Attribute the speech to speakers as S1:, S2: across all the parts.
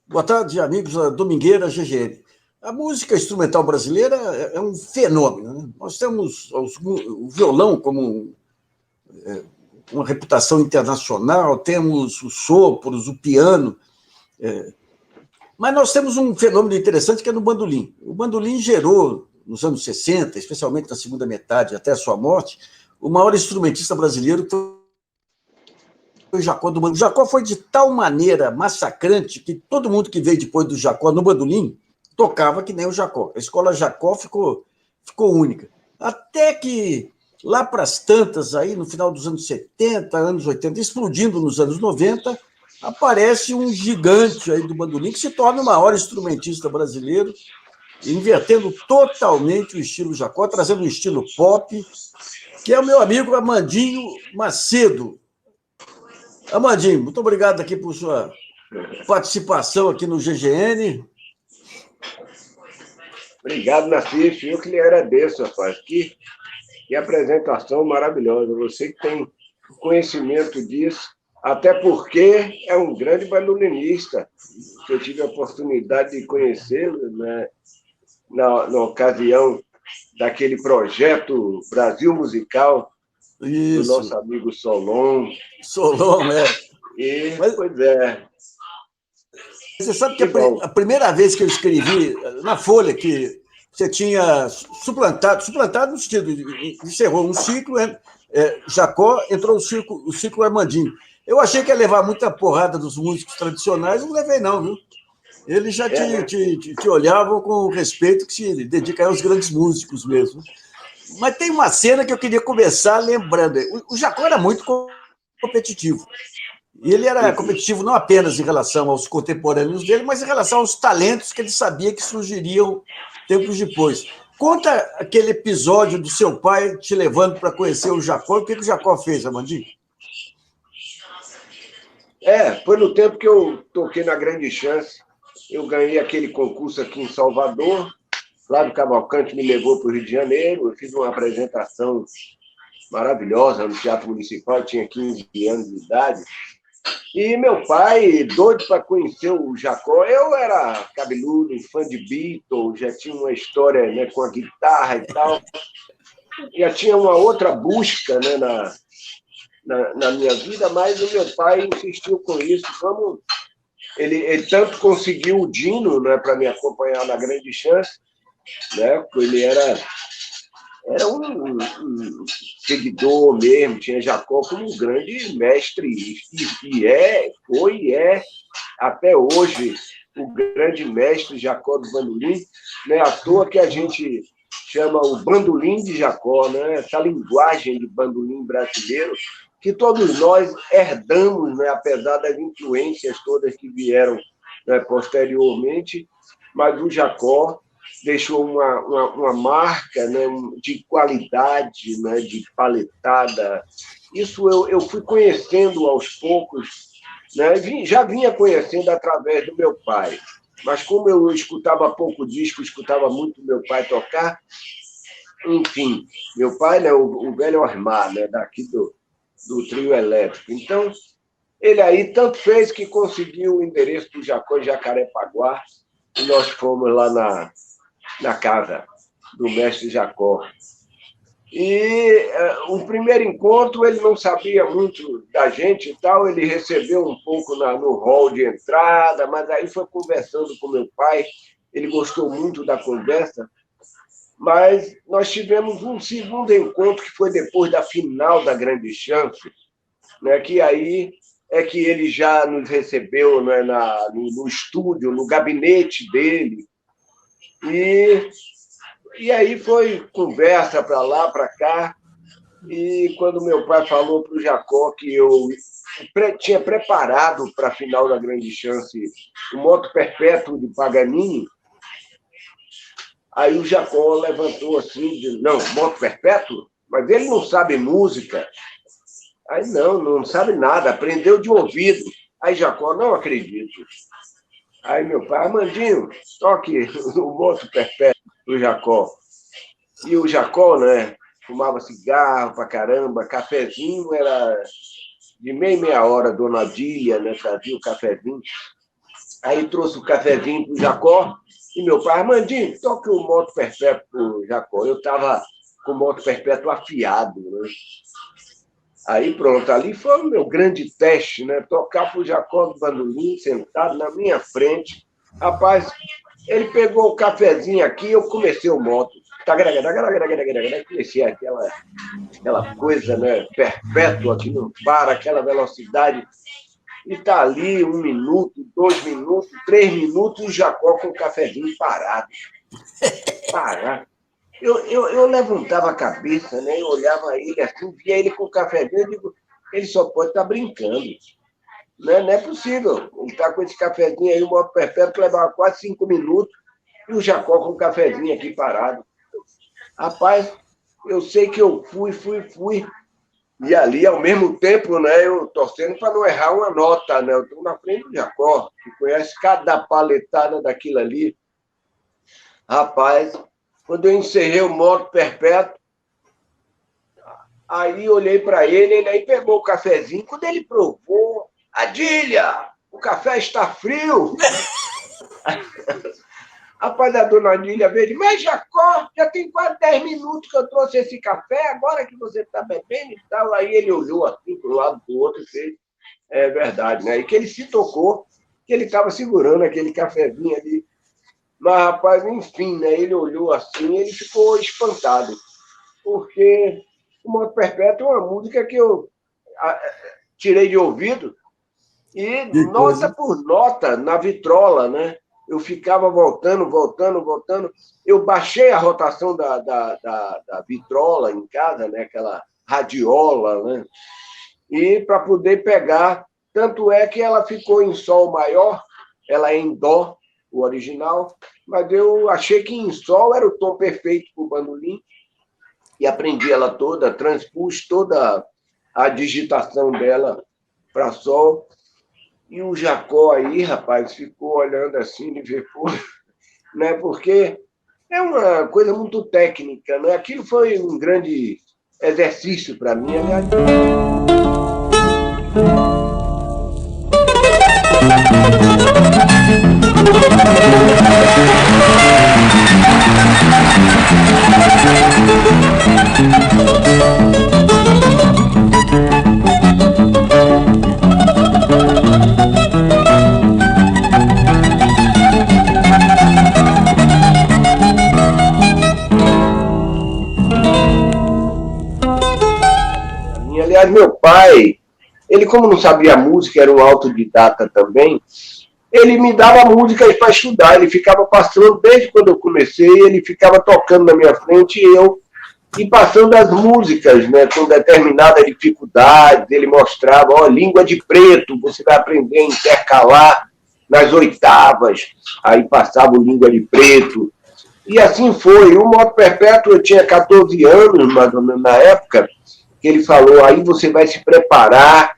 S1: Boa tarde, amigos da Domingueira GGN. A música instrumental brasileira é um fenômeno, né? Nós temos o violão como uma reputação internacional, temos os sopros, o piano, mas nós temos um fenômeno interessante que é no bandolim. O bandolim gerou, nos anos 60, especialmente na segunda metade, até a sua morte, o maior instrumentista brasileiro, que foi o Jacó do bandolim. O Jacó foi de tal maneira massacrante que todo mundo que veio depois do Jacó no bandolim tocava que nem o Jacó. A escola Jacó ficou única. Até que, lá para as tantas, aí, no final dos anos 70, anos 80, explodindo nos anos 90, aparece um gigante aí do bandolim que se torna o maior instrumentista brasileiro, invertendo totalmente o estilo Jacó, trazendo um estilo pop, que é o meu amigo Amandinho Macedo. Amandinho, muito obrigado aqui por sua participação aqui no GGN.
S2: Obrigado, Nassif. Eu que lhe agradeço, rapaz. Que apresentação maravilhosa. Você que tem conhecimento disso, até porque é um grande bandolinista. Eu tive a oportunidade de conhecê-lo, né, na ocasião daquele projeto Brasil Musical,
S1: Isso.
S2: do nosso amigo Solon.
S1: Solon, é.
S2: Pois é.
S1: Você sabe que a primeira vez que eu escrevi na Folha que você tinha suplantado no sentido, encerrou um ciclo, Jacó, entrou o ciclo Armandinho. Eu achei que ia levar muita porrada dos músicos tradicionais, não levei não, viu? Eles já te olhavam com o respeito que se dedica aos grandes músicos mesmo. Mas tem uma cena que eu queria começar lembrando. O Jacó era muito competitivo. E ele era competitivo não apenas em relação aos contemporâneos dele, mas em relação aos talentos que ele sabia que surgiriam tempos depois. Conta aquele episódio do seu pai te levando para conhecer o Jacó. O que o Jacó fez, Amandinho?
S2: Foi no tempo que eu toquei na Grande Chance. Eu ganhei aquele concurso aqui em Salvador. Flávio Cavalcante me levou para o Rio de Janeiro. Eu fiz uma apresentação maravilhosa no Teatro Municipal. Eu tinha 15 anos de idade. E meu pai, doido para conhecer o Jacó, eu era cabeludo, fã de Beatles, já tinha uma história, né, com a guitarra e tal. Já tinha uma outra busca, né, na minha vida, mas o meu pai insistiu com isso. Ele tanto conseguiu o Dino, né, para me acompanhar na Grande Chance, né, ele era um seguidor mesmo, tinha Jacó como um grande mestre, foi e é, até hoje, o grande mestre Jacó do bandolim, né? À toa que a gente chama o bandolim de Jacó, né? Essa linguagem de bandolim brasileiro, que todos nós herdamos, né? Apesar das influências todas que vieram, né, posteriormente, mas o Jacó deixou uma marca, né, de qualidade, né, de paletada. Isso eu fui conhecendo aos poucos, né, já vinha conhecendo através do meu pai, mas como eu escutava pouco disco, escutava muito meu pai tocar, enfim, meu pai, né, o velho Osmar, né, daqui do trio elétrico. Então, ele aí tanto fez que conseguiu o endereço do Jacó em Jacarepaguá, e nós fomos lá na casa do mestre Jacó. E o primeiro encontro, ele não sabia muito da gente e tal, ele recebeu um pouco no hall de entrada, mas aí foi conversando com meu pai, ele gostou muito da conversa, mas nós tivemos um segundo encontro, que foi depois da final da Grande Chance, né, que aí é que ele já nos recebeu, né, no estúdio, no gabinete dele, e aí foi conversa para lá, para cá, e quando meu pai falou para o Jacó que eu tinha preparado para a final da Grande Chance o Moto Perpétuo de Paganini, aí o Jacó levantou assim, de, não, Moto Perpétuo? Mas ele não sabe música. Aí não sabe nada, aprendeu de ouvido. Aí Jacó, não acredito. Aí meu pai, Amandinho, toque o Moto Perpétuo do Jacó. E o Jacó, né, fumava cigarro pra caramba, cafezinho era de meia hora, Dona Dília, né, trazia o cafezinho. Aí trouxe o cafezinho para o Jacó, e meu pai, Armandinho, toque o moto perpétuo para o Jacó. Eu estava com o moto perpétuo afiado, né? Aí pronto, ali foi o meu grande teste, né? Tocar para o Jacó do bandolim, sentado na minha frente. Rapaz, ele pegou o cafezinho aqui, eu comecei o moto. Comecei aquela coisa, né, perpétua que não para, aquela velocidade. E está ali 1 minuto, 2 minutos, 3 minutos, e o Jacó com o cafezinho parado. Parado. Eu levantava a cabeça, né? Eu olhava ele assim, via ele com o cafezinho, eu digo, ele só pode estar brincando. Não é possível. Ele está com esse cafezinho aí, o moto perpétuo, que levava quase 5 minutos, e o Jacó com o cafezinho aqui parado. Rapaz, eu sei que eu fui. E ali, ao mesmo tempo, né, eu torcendo para não errar uma nota, né? Eu estou na frente do Jacó, que conhece cada paletada daquilo ali. Rapaz, quando eu encerrei o moto perpétuo, aí olhei para ele aí pegou o cafezinho. Quando ele provou, Adília, o café está frio. Rapaz, a dona Adília veio, mas Jacó, já tem quase 10 minutos que eu trouxe esse café, agora que você está bebendo e tal. Aí ele olhou assim para um lado do outro e fez, é verdade, né? E que ele se tocou, que ele estava segurando aquele cafezinho ali. Mas, rapaz, enfim, né? Ele olhou assim, ele ficou espantado, porque o Moto Perpétuo é uma música que eu tirei de ouvido e nota por nota na vitrola, né? Eu ficava voltando. Eu baixei a rotação da vitrola em casa, né? Aquela radiola, né? E para poder pegar, tanto é que ela ficou em sol maior, ela é em dó, o original, mas eu achei que em sol era o tom perfeito para o bandolim, e aprendi ela toda, transpus toda a digitação dela para sol. E o Jacó aí, rapaz, ficou olhando assim, de ver, né? Porque é uma coisa muito técnica, né? Aquilo foi um grande exercício para mim, aliás. Aliás, meu pai, ele como não sabia música, era um autodidata também, ele me dava música para estudar, ele ficava passando, desde quando eu comecei, ele ficava tocando na minha frente e passando as músicas, né, com determinada dificuldade, ele mostrava, ó, língua de preto, você vai aprender a intercalar nas oitavas, aí passava o língua de preto, e assim foi. O Moto Perpétuo, eu tinha 14 anos, mais ou menos, na época, que ele falou, aí você vai se preparar,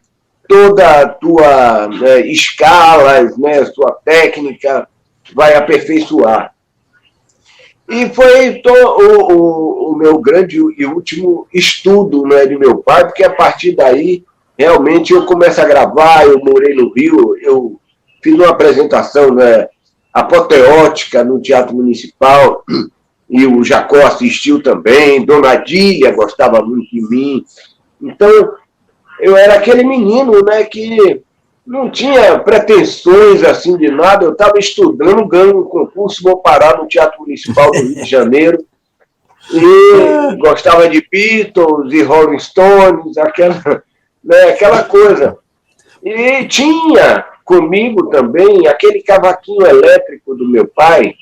S2: toda a tua escalas, né, sua técnica vai aperfeiçoar. E foi o meu grande e último estudo, né, de meu pai, porque a partir daí, realmente, eu começo a gravar, eu morei no Rio, eu fiz uma apresentação, né, apoteótica no Teatro Municipal, e o Jacó assistiu também, Dona Adília gostava muito de mim. Então, eu era aquele menino, né, que não tinha pretensões assim de nada, eu estava estudando, ganho um concurso, vou parar no Teatro Municipal do Rio de Janeiro, e gostava de Beatles e Rolling Stones, aquela coisa. E tinha comigo também aquele cavaquinho elétrico do meu pai,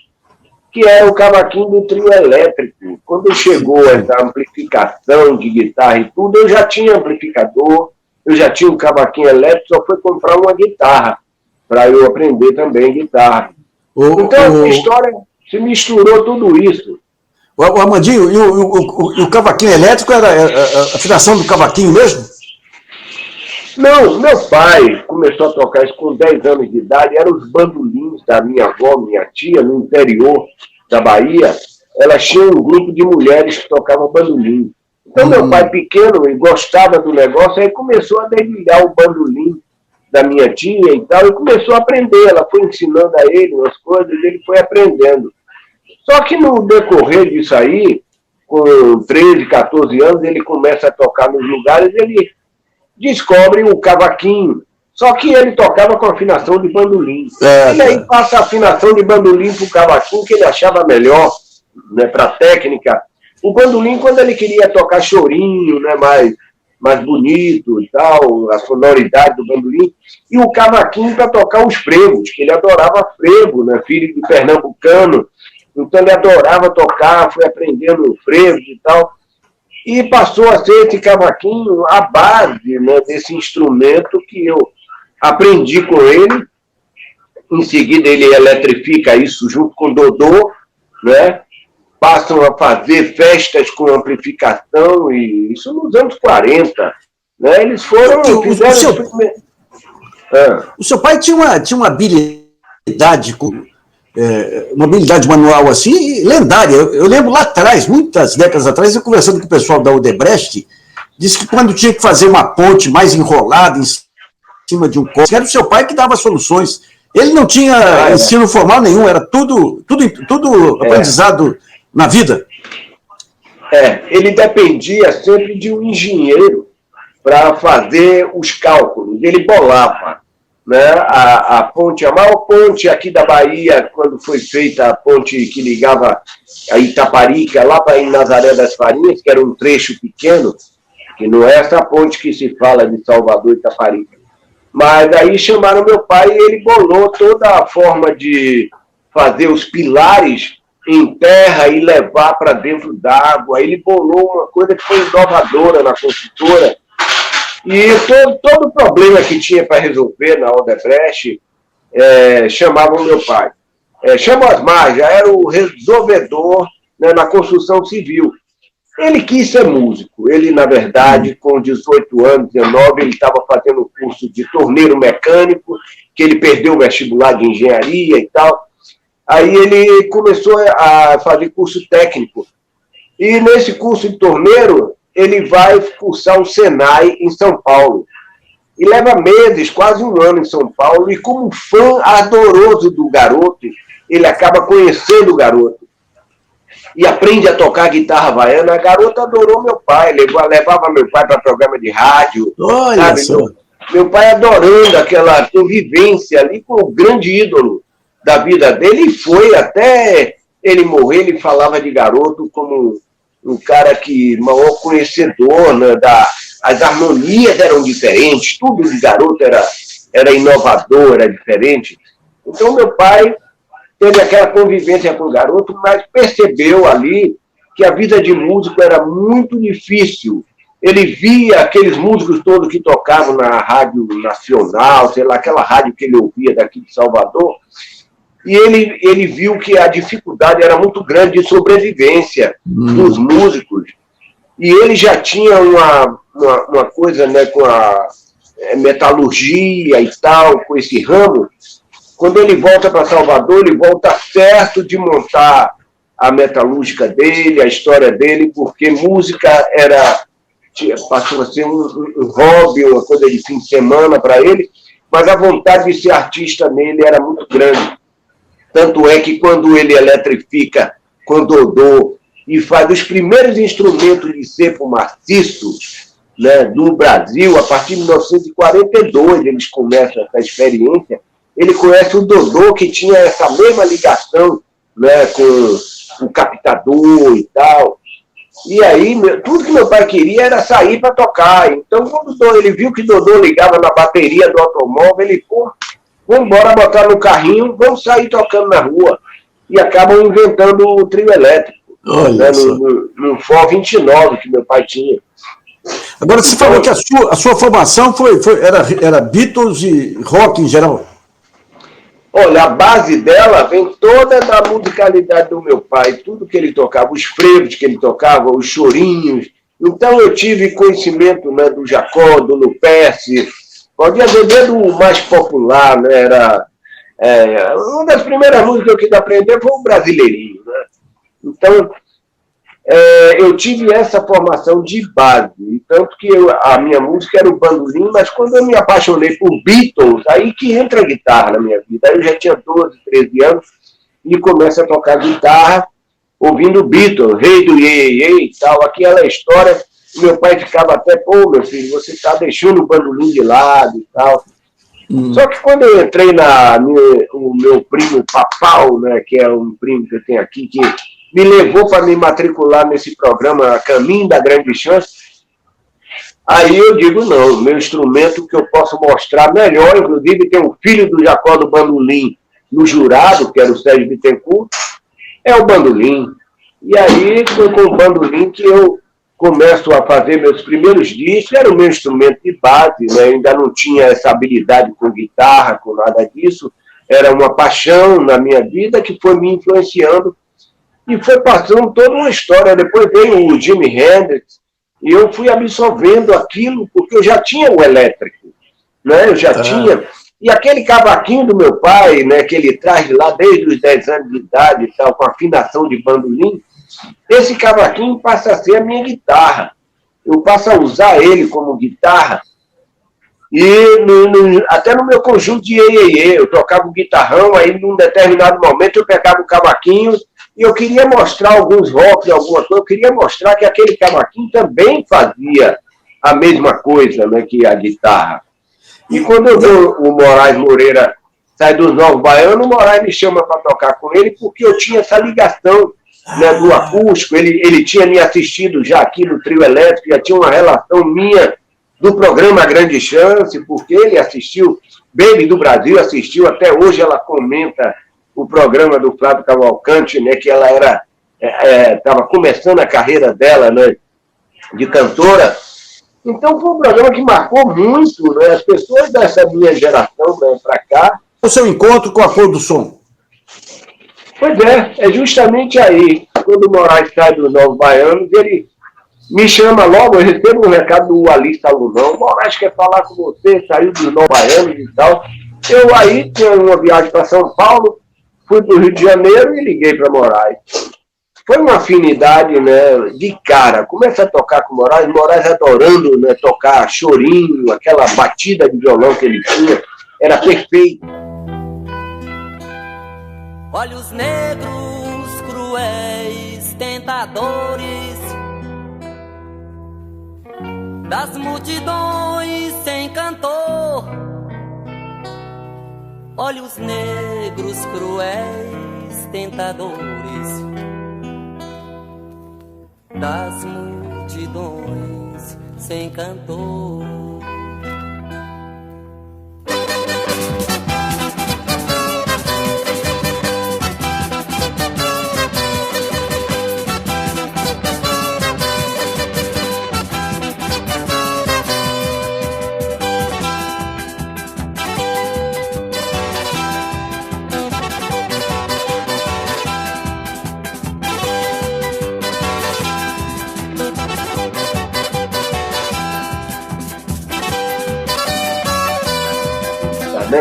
S2: que era o cavaquinho do trio elétrico. Quando chegou essa amplificação de guitarra e tudo, eu já tinha amplificador, eu já tinha um cavaquinho elétrico, só foi comprar uma guitarra, para eu aprender também guitarra. Então, a história se misturou tudo isso.
S1: O Armandinho, e o cavaquinho elétrico era a afinação do cavaquinho mesmo?
S2: Não, meu pai começou a tocar isso com 10 anos de idade, eram os bandolins da minha avó, minha tia, no interior da Bahia. Elas tinham um grupo de mulheres que tocavam bandolim. Então, meu pai pequeno, e gostava do negócio, aí começou a dedilhar o bandolim da minha tia e tal, e começou a aprender. Ela foi ensinando a ele umas coisas, e ele foi aprendendo. Só que no decorrer disso aí, com 13, 14 anos, ele começa a tocar nos lugares, ele descobre o cavaquinho. Só que ele tocava com afinação de bandolim. E aí passa a afinação de bandolim para o cavaquinho, que ele achava melhor, né, para a técnica. O bandolim, quando ele queria tocar chorinho, né, mais bonito e tal, a sonoridade do bandolim, e o cavaquinho para tocar os frevos, que ele adorava frevo, né, filho de pernambucano, então ele adorava tocar, foi aprendendo frevos e tal, e passou a ser esse cavaquinho a base, né, desse instrumento que eu aprendi com ele. Em seguida ele eletrifica isso junto com o Dodô, né? Passam a fazer festas com amplificação, e isso nos anos 40. Né? Eles foram...
S1: O seu pai tinha uma habilidade, uma habilidade manual assim, lendária. Eu lembro lá atrás, muitas décadas atrás, eu conversando com o pessoal da Odebrecht, disse que quando tinha que fazer uma ponte mais enrolada em cima de um corpo, era o seu pai que dava soluções. Ele não tinha ensino formal nenhum, era tudo aprendizado na vida.
S2: Ele dependia sempre de um engenheiro para fazer os cálculos. Ele bolava, né, a ponte, a maior ponte aqui da Bahia, quando foi feita a ponte que ligava a Itaparica, lá para Nazaré das Farinhas, que era um trecho pequeno, que não é essa ponte que se fala de Salvador e Itaparica. Mas aí chamaram meu pai e ele bolou toda a forma de fazer os pilares em terra e levar para dentro d'água. Ele bolou uma coisa que foi inovadora na construtora. E todo problema que tinha para resolver na Odebrecht, chamavam meu pai. Chama Osmar, já era o resolvedor, né, na construção civil. Ele quis ser músico. Ele, na verdade, com 18 anos, 19, ele estava fazendo o curso de torneiro mecânico, que ele perdeu o vestibular de engenharia e tal. Aí ele começou a fazer curso técnico. E nesse curso de torneiro, ele vai cursar o Senai em São Paulo. E leva meses, quase um ano em São Paulo, e como fã ardoroso do garoto, ele acaba conhecendo o garoto. E aprende a tocar guitarra havaiana. A garota adorou meu pai, levava meu pai para programa de rádio.
S1: Olha só.
S2: Meu pai adorando aquela convivência ali com o grande ídolo da vida dele, e foi até ele morrer, ele falava de garoto como um cara que, maior conhecedor, né, as harmonias eram diferentes, tudo de garoto era inovador, era diferente. Então meu pai teve aquela convivência com o garoto, mas percebeu ali que a vida de músico era muito difícil. Ele via aqueles músicos todos que tocavam na Rádio Nacional, sei lá, aquela rádio que ele ouvia daqui de Salvador, e ele viu que a dificuldade era muito grande de sobrevivência dos músicos. E ele já tinha uma coisa, né, com a metalurgia e tal, com esse ramo. Quando ele volta para Salvador, ele volta certo de montar a metalúrgica dele, a história dele, porque música passou a ser um hobby, uma coisa de fim de semana para ele, mas a vontade de ser artista nele era muito grande. Tanto é que quando ele eletrifica com Dodô e faz os primeiros instrumentos de cepo maciço, né, do Brasil, a partir de 1942 eles começam essa experiência. Ele conhece o Dodô, que tinha essa mesma ligação, né, com o captador e tal. E aí, tudo que meu pai queria era sair para tocar. Então, quando ele viu que Dodô ligava na bateria do automóvel, ele, vamos embora botar no carrinho, vamos sair tocando na rua. E acabam inventando o trio elétrico. Olha, né, no Ford 29 que meu pai tinha.
S1: Agora, você falou que a sua formação era Beatles e rock em geral.
S2: Olha, a base dela vem toda da musicalidade do meu pai, tudo que ele tocava, os frevos que ele tocava, os chorinhos. Então eu tive conhecimento, né, do Jacó, do Luperce, podia dizer do mais popular, né, uma das primeiras músicas que eu quis aprender foi o Brasileirinho, né? Então, eu tive essa formação de base, tanto que a minha música era o bandolim, mas quando eu me apaixonei por Beatles, aí que entra a guitarra na minha vida. Aí eu já tinha 12, 13 anos e começo a tocar guitarra ouvindo Beatles, Rei do Iê, Iê, Iê e tal, aquela história. Meu pai ficava até, pô, meu filho, você está deixando o bandolim de lado e tal. Só que quando eu entrei o meu primo Papau, né, que é um primo que eu tenho aqui, que me levou para me matricular nesse programa Caminho da Grande Chance, aí eu digo, não, meu instrumento que eu posso mostrar melhor, inclusive tem um filho do Jacó do bandolim no jurado, que era o Sérgio Bittencourt, é o bandolim. E aí foi com o bandolim que eu começo a fazer meus primeiros discos, era o meu instrumento de base, né? Ainda não tinha essa habilidade com guitarra, com nada disso, era uma paixão na minha vida que foi me influenciando e foi passando toda uma história. Depois veio o Jimi Hendrix e eu fui absorvendo aquilo, porque eu já tinha o elétrico, né? Eu já tinha. E aquele cavaquinho do meu pai, né, que ele traz de lá desde os 10 anos de idade e tal, com afinação de bandolim, esse cavaquinho passa a ser a minha guitarra. Eu passo a usar ele como guitarra. E até no meu conjunto de iê, eu tocava o guitarrão, aí num determinado momento eu pegava o cavaquinho e eu queria mostrar alguns rocks, alguma coisa, eu queria mostrar que aquele cavaquinho também fazia a mesma coisa, né, que a guitarra. E quando eu dou o Moraes Moreira sai dos Novos Baianos, o Moraes me chama para tocar com ele porque eu tinha essa ligação, né, do acústico, ele tinha me assistido já aqui no trio elétrico, já tinha uma relação minha do programa Grande Chance, porque ele assistiu, Baby do Brasil assistiu, até hoje ela comenta o programa do Flávio Cavalcante, né, que ela estava começando a carreira dela, né, de cantora. Então foi um programa que marcou muito, né, as pessoas dessa minha geração, né, para cá.
S1: O seu encontro com a Cor do Som?
S2: Pois é justamente aí, quando o Moraes sai dos Novos Baianos, ele me chama logo, eu recebo um recado do Ali Salomão, o Moraes quer falar com você, saiu dos Novos Baianos e tal. Eu aí tinha uma viagem para São Paulo, fui para o Rio de Janeiro e liguei para Moraes. Foi uma afinidade, né, de cara. Começa a tocar com o Moraes adorando, né, tocar chorinho, aquela batida de violão que ele tinha, era perfeito.
S3: Olhos negros, cruéis, tentadores, das multidões sem cantor. Olhos negros, cruéis, tentadores, das multidões sem cantor.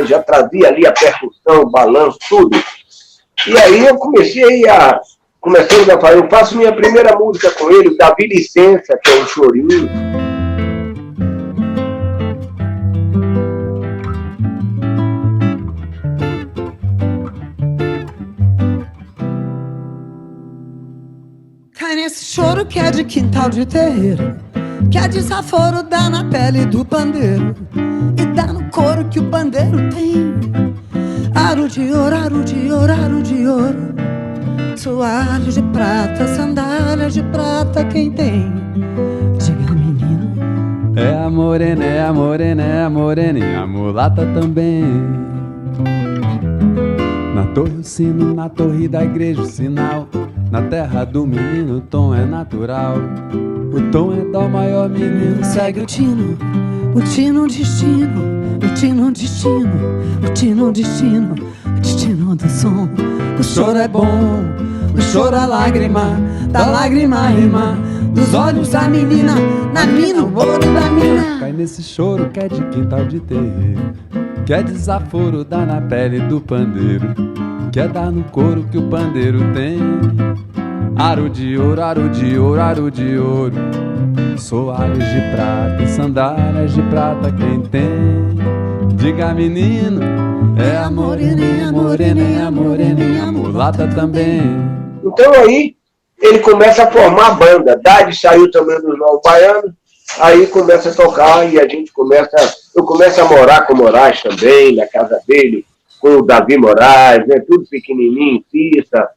S2: Já trazia ali a percussão, o balanço, tudo. E aí eu comecei a fazer, eu faço minha primeira música com ele, Davi Licença, que é um chorinho.
S4: Cai nesse choro que é de quintal de terreiro, que é desaforo, dá na pele do pandeiro e dá no couro que o pandeiro tem. Aro de ouro, aro de ouro, aro de ouro, soalho de prata, sandália de prata, quem tem? Diga, menino.
S5: É a morena, é a morena, é a moreninha, a mulata também. Na torre o sino, na torre da igreja o sinal. Na terra do menino o tom é natural. O tom é dó maior, menino segue o tino. O tino destino, o tino destino, o tino destino, o destino do som. O choro é bom, o choro a lágrima, da lágrima rima, dos olhos da menina, na mina o ouro da mina. Cai nesse choro que é de quintal de terreiro, que é desaforo, dá na pele do pandeiro, que é dar no couro que o pandeiro tem. Aro de ouro, aro de ouro, aro de ouro. Soalhos de prata e sandálias de prata. Quem tem, diga menino, é a moreninha, moreninha, moreninha, mulata também.
S2: Então aí ele começa a formar a banda. Dade saiu também do Novo Baiano, aí começa a tocar e a gente começa. Eu começo a morar com o Moraes também, na casa dele, com o Davi Moraes, né, tudo pequenininho, Cissa,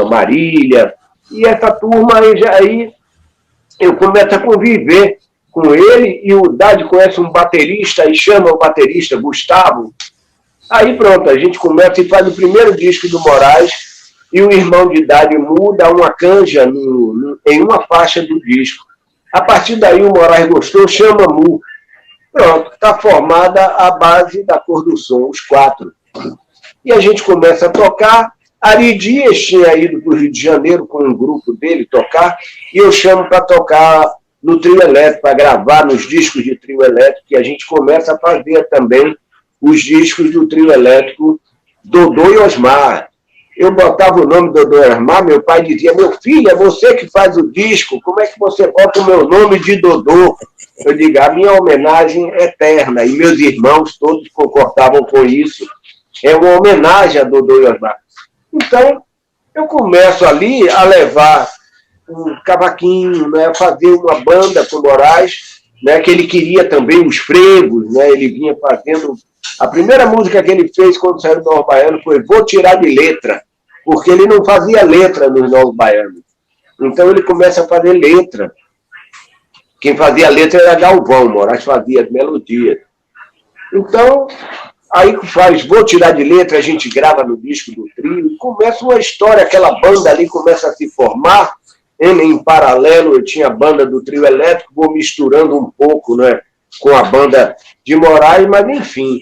S2: Marília. E essa turma aí eu começo a conviver com ele e o Dade conhece um baterista e chama o baterista Gustavo. Aí pronto, a gente começa e faz o primeiro disco do Moraes e o irmão de Dade muda uma canja em uma faixa do disco. A partir daí o Moraes gostou, chama Mu. Pronto, está formada a base da Cor do Som, os 4. E a gente começa a tocar. Ari Dias tinha ido para o Rio de Janeiro com um grupo dele tocar, e eu chamo para tocar no trio elétrico, para gravar nos discos de trio elétrico, que a gente começa a fazer também os discos do trio elétrico Dodô e Osmar. Eu botava o nome Dodô e Osmar, meu pai dizia, meu filho, é você que faz o disco, como é que você bota o meu nome de Dodô? Eu digo, a minha homenagem é eterna, e meus irmãos todos concordavam com isso. É uma homenagem a Dodô e Osmar. Então, eu começo ali a levar um cavaquinho, né, a fazer uma banda com o Moraes, né, que ele queria também os frevos, né, ele vinha fazendo... A primeira música que ele fez quando saiu do Novo Baiano foi Vou Tirar de Letra, porque ele não fazia letra nos Novos Baianos. Então ele começa a fazer letra. Quem fazia letra era Galvão, Moraes fazia as melodias. Então... Aí faz, Vou Tirar de Letra, a gente grava no disco do trio, e começa uma história, aquela banda ali começa a se formar, em paralelo eu tinha a banda do trio elétrico, vou misturando um pouco, né, com a banda de Moraes, mas enfim.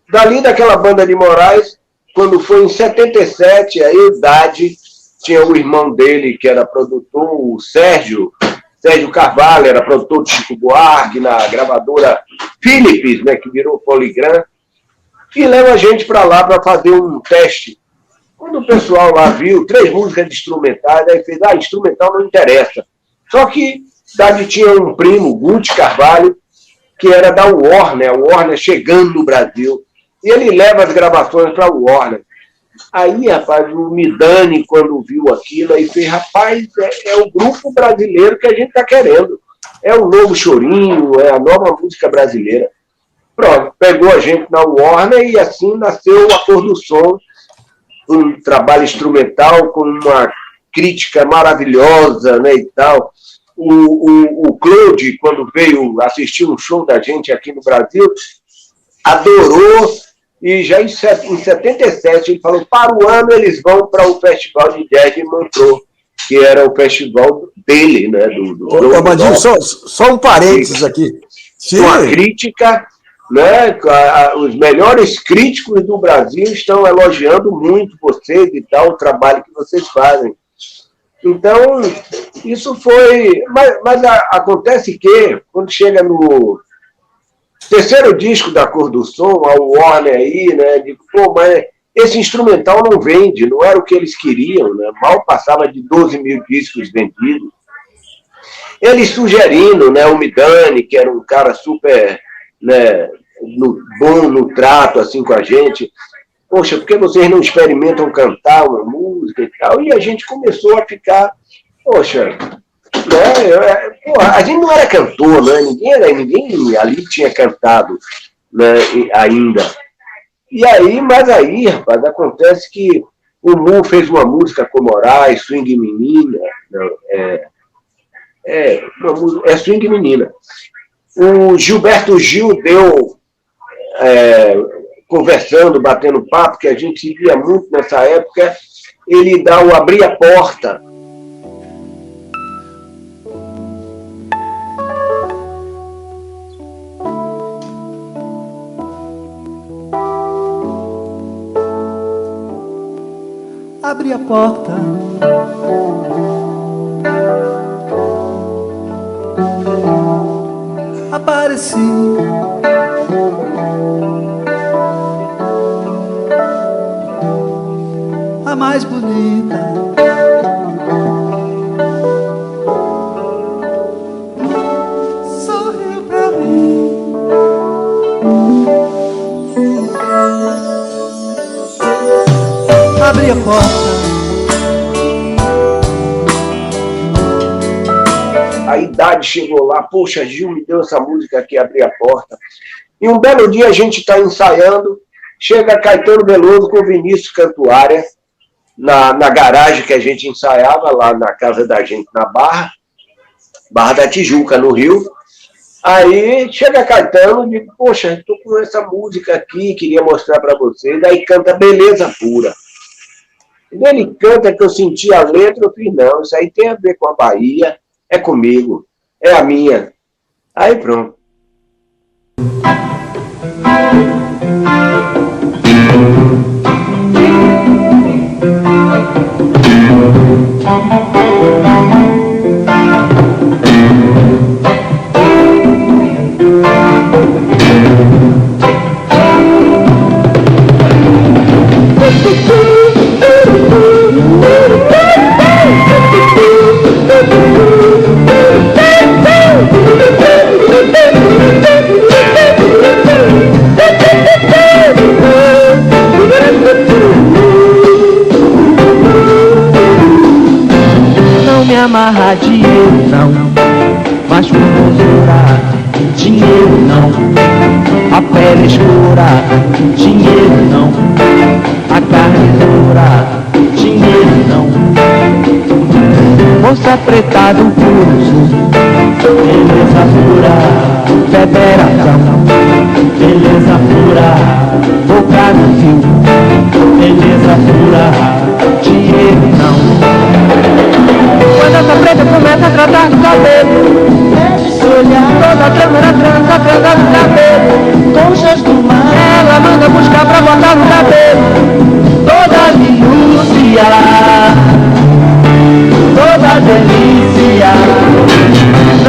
S2: Dali daquela banda de Moraes, quando foi em 77, a idade, tinha o irmão dele, que era produtor, o Sérgio Carvalho, era produtor de Chico Buarque, na gravadora Philips, né, que virou Polygram, e leva a gente para lá para fazer um teste. Quando o pessoal lá viu 3 músicas de instrumentais, aí fez, instrumental não interessa. Só que Dade tinha um primo, Guti Carvalho, que era da Warner, a Warner chegando no Brasil, e ele leva as gravações para a Warner. Aí, rapaz, o Midani, quando viu aquilo, aí fez, rapaz, é o grupo brasileiro que a gente está querendo. É o novo chorinho, é a nova música brasileira. Pronto, pegou a gente na Warner e assim nasceu a Cor do Som, um trabalho instrumental com uma crítica maravilhosa, né, e tal. O Claude, quando veio assistir um show da gente aqui no Brasil, adorou, e já em 77 ele falou, para o ano eles vão para o Festival de Jazz de Montreux, que era o festival dele, né, do
S1: Amandinho, só um parênteses aqui.
S2: Com a crítica... Né? Os melhores críticos do Brasil estão elogiando muito vocês e tal, o trabalho que vocês fazem. Então, isso foi... Mas acontece que, quando chega no terceiro disco da Cor do Som, a Warner aí, né, digo, pô, mas esse instrumental não vende, não era o que eles queriam, né? Mal passava de 12 mil discos vendidos. Eles sugerindo, né, o Midani, que era um cara super... Né, bom no trato assim com a gente, poxa, por que vocês não experimentam cantar uma música e tal? E a gente começou a ficar, poxa, né, a gente não era cantor, né? Ninguém ali tinha cantado, né, ainda. E aí, mas aí, rapaz, acontece que o Mu fez uma música com Moraes, Swing Menina, Swing Menina. O Gilberto Gil deu, conversando, batendo papo, que a gente se via muito nessa época, ele dá o Abrir a Porta.
S4: Abre a porta, apareci, a mais bonita abrir a porta.
S2: A idade chegou lá, poxa, Gil me deu essa música aqui, abrir a porta. E um belo dia a gente está ensaiando, chega Caetano Veloso com Vinícius Cantuária, na garagem que a gente ensaiava, lá na casa da gente, na Barra da Tijuca, no Rio. Aí chega Caetano e diz, poxa, estou com essa música aqui, queria mostrar para vocês. Aí canta Beleza Pura. E ele canta que eu senti a letra, eu fiz, não, isso aí tem a ver com a Bahia, é comigo, é a minha. Aí pronto.
S6: Amarrar dinheiro não, mas por tesoura, dinheiro não, a pele escura, dinheiro não, a carne dura, dinheiro não, moça preta do pulso, beleza pura, federação, beleza pura, boca no fio, beleza pura, dinheiro não. Quando essa preta começa a tratar do cabelo, toda trama trança no cabelo, conchas do mar, ela manda buscar pra botar no cabelo, toda minúcia, toda delícia,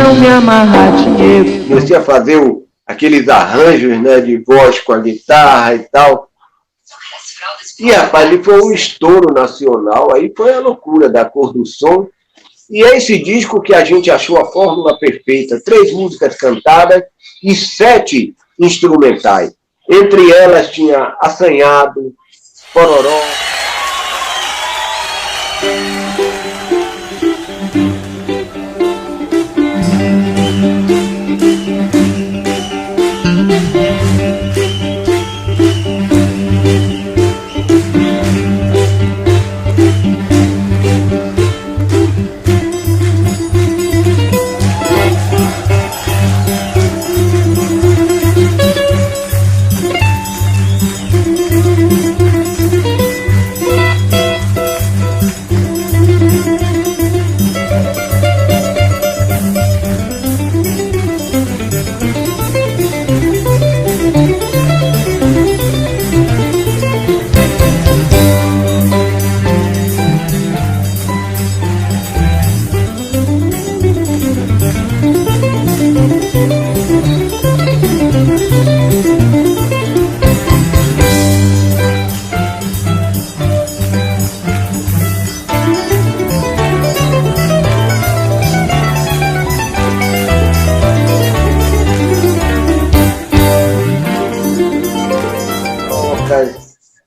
S6: não me amarra dinheiro.
S2: Comecei a fazer aqueles arranjos, né, de voz com a guitarra e tal. E, rapaz, ele foi um estouro nacional, aí foi a loucura da Cor do Som. E é esse disco que a gente achou a fórmula perfeita. 3 músicas cantadas e 7 instrumentais. Entre elas tinha Assanhado, Pororó.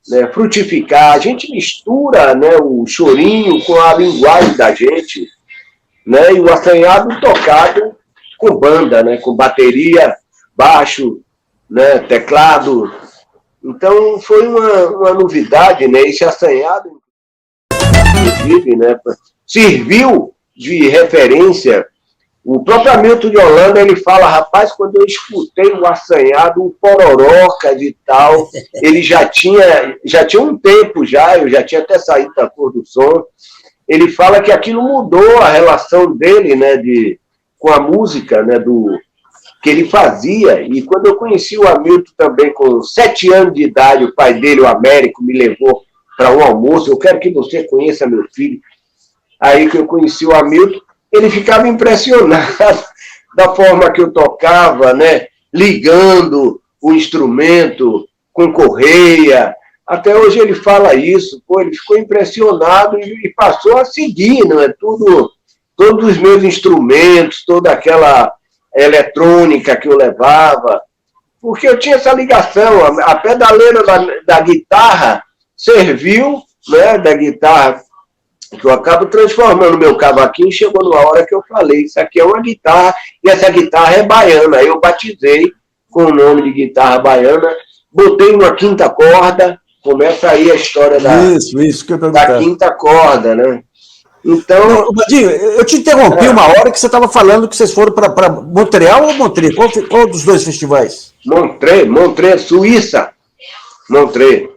S2: Né, frutificar, a gente mistura, né, o chorinho com a linguagem da gente, né, e o assanhado tocado com banda, né, com bateria, baixo, né, teclado. Então foi uma novidade, né, esse assanhado, inclusive, né, serviu de referência. O próprio Hamilton de Holanda, ele fala, rapaz, quando eu escutei o assanhado, o Pororoca de tal, ele já tinha um tempo já, eu já tinha até saído da Cor do Som, ele fala que aquilo mudou a relação dele, né, com a música, né, que ele fazia, e quando eu conheci o Hamilton também, com 7 anos de idade, o pai dele, o Américo, me levou para um almoço, eu quero que você conheça meu filho, aí que eu conheci o Hamilton, ele ficava impressionado da forma que eu tocava, né? Ligando o instrumento com correia. Até hoje ele fala isso. Pô, ele ficou impressionado e passou a seguir, não é? Todos os meus instrumentos, toda aquela eletrônica que eu levava. Porque eu tinha essa ligação. A pedaleira da guitarra serviu, né, da guitarra, que eu acabo transformando meu cavaquinho, chegou numa hora que eu falei, isso aqui é uma guitarra, e essa guitarra é baiana. Aí eu batizei com o nome de guitarra baiana, botei uma quinta corda, começa aí a história
S1: Isso que eu
S2: da quinta corda, né? Então...
S1: Badinho, eu te interrompi uma hora que você estava falando que vocês foram para Montreal ou Montreux? Qual dos dois festivais?
S2: Montreux, Suíça. Montreux.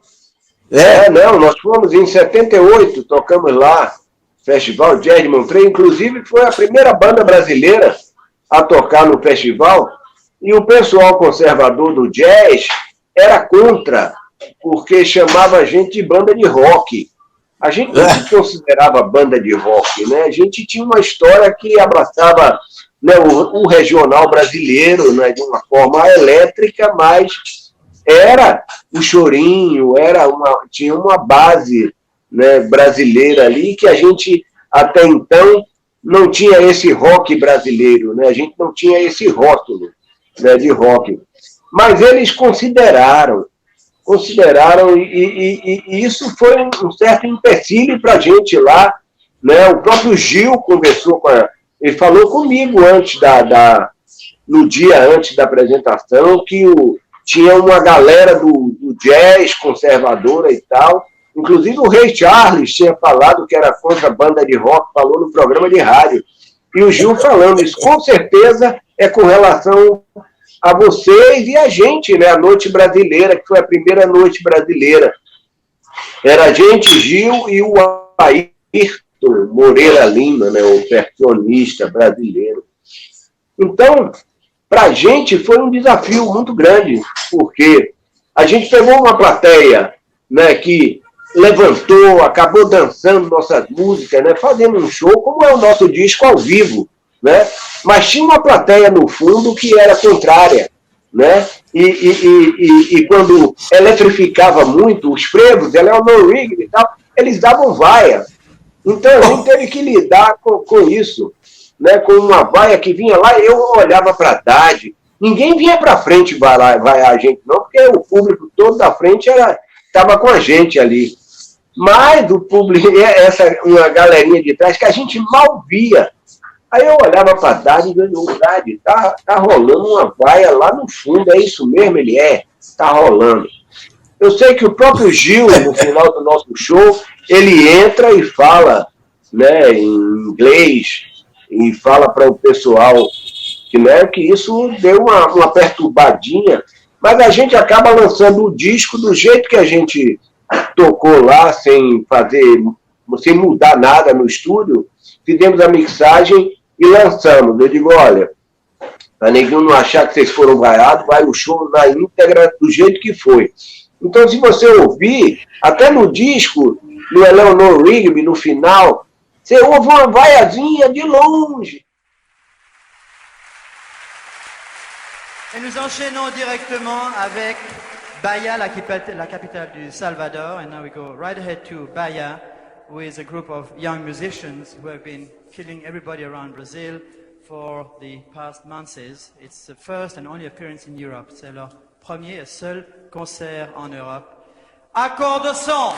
S2: Não, nós fomos em 78, tocamos lá, Festival Jazz de Montreux, inclusive foi a primeira banda brasileira a tocar no festival, e o pessoal conservador do jazz era contra, porque chamava a gente de banda de rock. A gente não se considerava banda de rock, né? A gente tinha uma história que abraçava, né, o regional brasileiro, né, de uma forma elétrica, mas era o chorinho, tinha uma base, né, brasileira ali, que a gente, até então, não tinha esse rock brasileiro, né? A gente não tinha esse rótulo, né, de rock. Mas eles consideraram e isso foi um certo empecilho para a gente lá, né? O próprio Gil conversou ele falou comigo no dia antes da apresentação, que tinha uma galera do jazz conservadora e tal, inclusive o Ray Charles tinha falado que era contra a banda de rock, falou no programa de rádio, e o Gil falando isso, com certeza é com relação a vocês e a gente, né? A Noite Brasileira, que foi a primeira noite brasileira. Era a gente, Gil e o Ayrton Moreira Lima, né? O percussionista brasileiro. Então, para a gente foi um desafio muito grande, porque a gente pegou uma plateia, né, que levantou, acabou dançando nossas músicas, né, fazendo um show, como é o nosso disco ao vivo, né? Mas tinha uma plateia no fundo que era contrária, né? E quando eletrificava muito os frevos, Eleanor Rigby e tal, eles davam vaia. Então a gente teve que lidar com isso, né? Com uma vaia que vinha lá, eu olhava para a Haddad, ninguém vinha para frente vaiar a gente, não, porque o público todo da frente estava com a gente ali. Mas o público, uma galerinha de trás que a gente mal via. Aí eu olhava para a Haddad e dizia, Haddad, tá rolando uma vaia lá no fundo, é isso mesmo? Ele tá rolando. Eu sei que o próprio Gil, no final do nosso show, ele entra e fala, né, em inglês, e fala para o pessoal que isso deu uma perturbadinha, mas a gente acaba lançando o disco do jeito que a gente tocou lá, sem mudar nada no estúdio, fizemos a mixagem e lançamos. Eu digo, olha, para ninguém não achar que vocês foram vaiados, vai o show na íntegra do jeito que foi. Então, se você ouvir, até no disco, no Eleanor Rigby, no final, você ouve uma vaiazinha de longe.
S7: Et nous enchaînons directement avec Bahia, la capitale du Salvador. And now we go right ahead to Bahia, with a group of young musicians who have been killing everybody around Brazil for the past months. It's the first and only appearance in Europe. C'est leur premier et seul concert en Europe. Accord de son!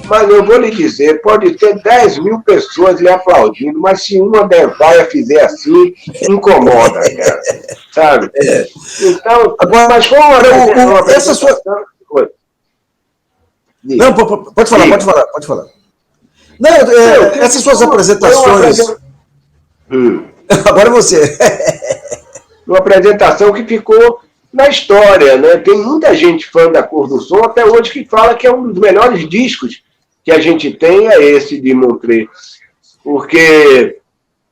S2: Mas eu vou lhe dizer, pode ter 10 mil pessoas lhe aplaudindo, mas se uma devaia fizer assim, incomoda, cara, sabe? Então,
S1: agora,
S2: mas como
S1: essa sua... Não, pode falar. Não, essas suas apresentações... Agora você.
S2: Uma apresentação que ficou na história, né? Tem muita gente fã da Cor do Som até hoje que fala que é um dos melhores discos que a gente tem, é esse de Montreux. Porque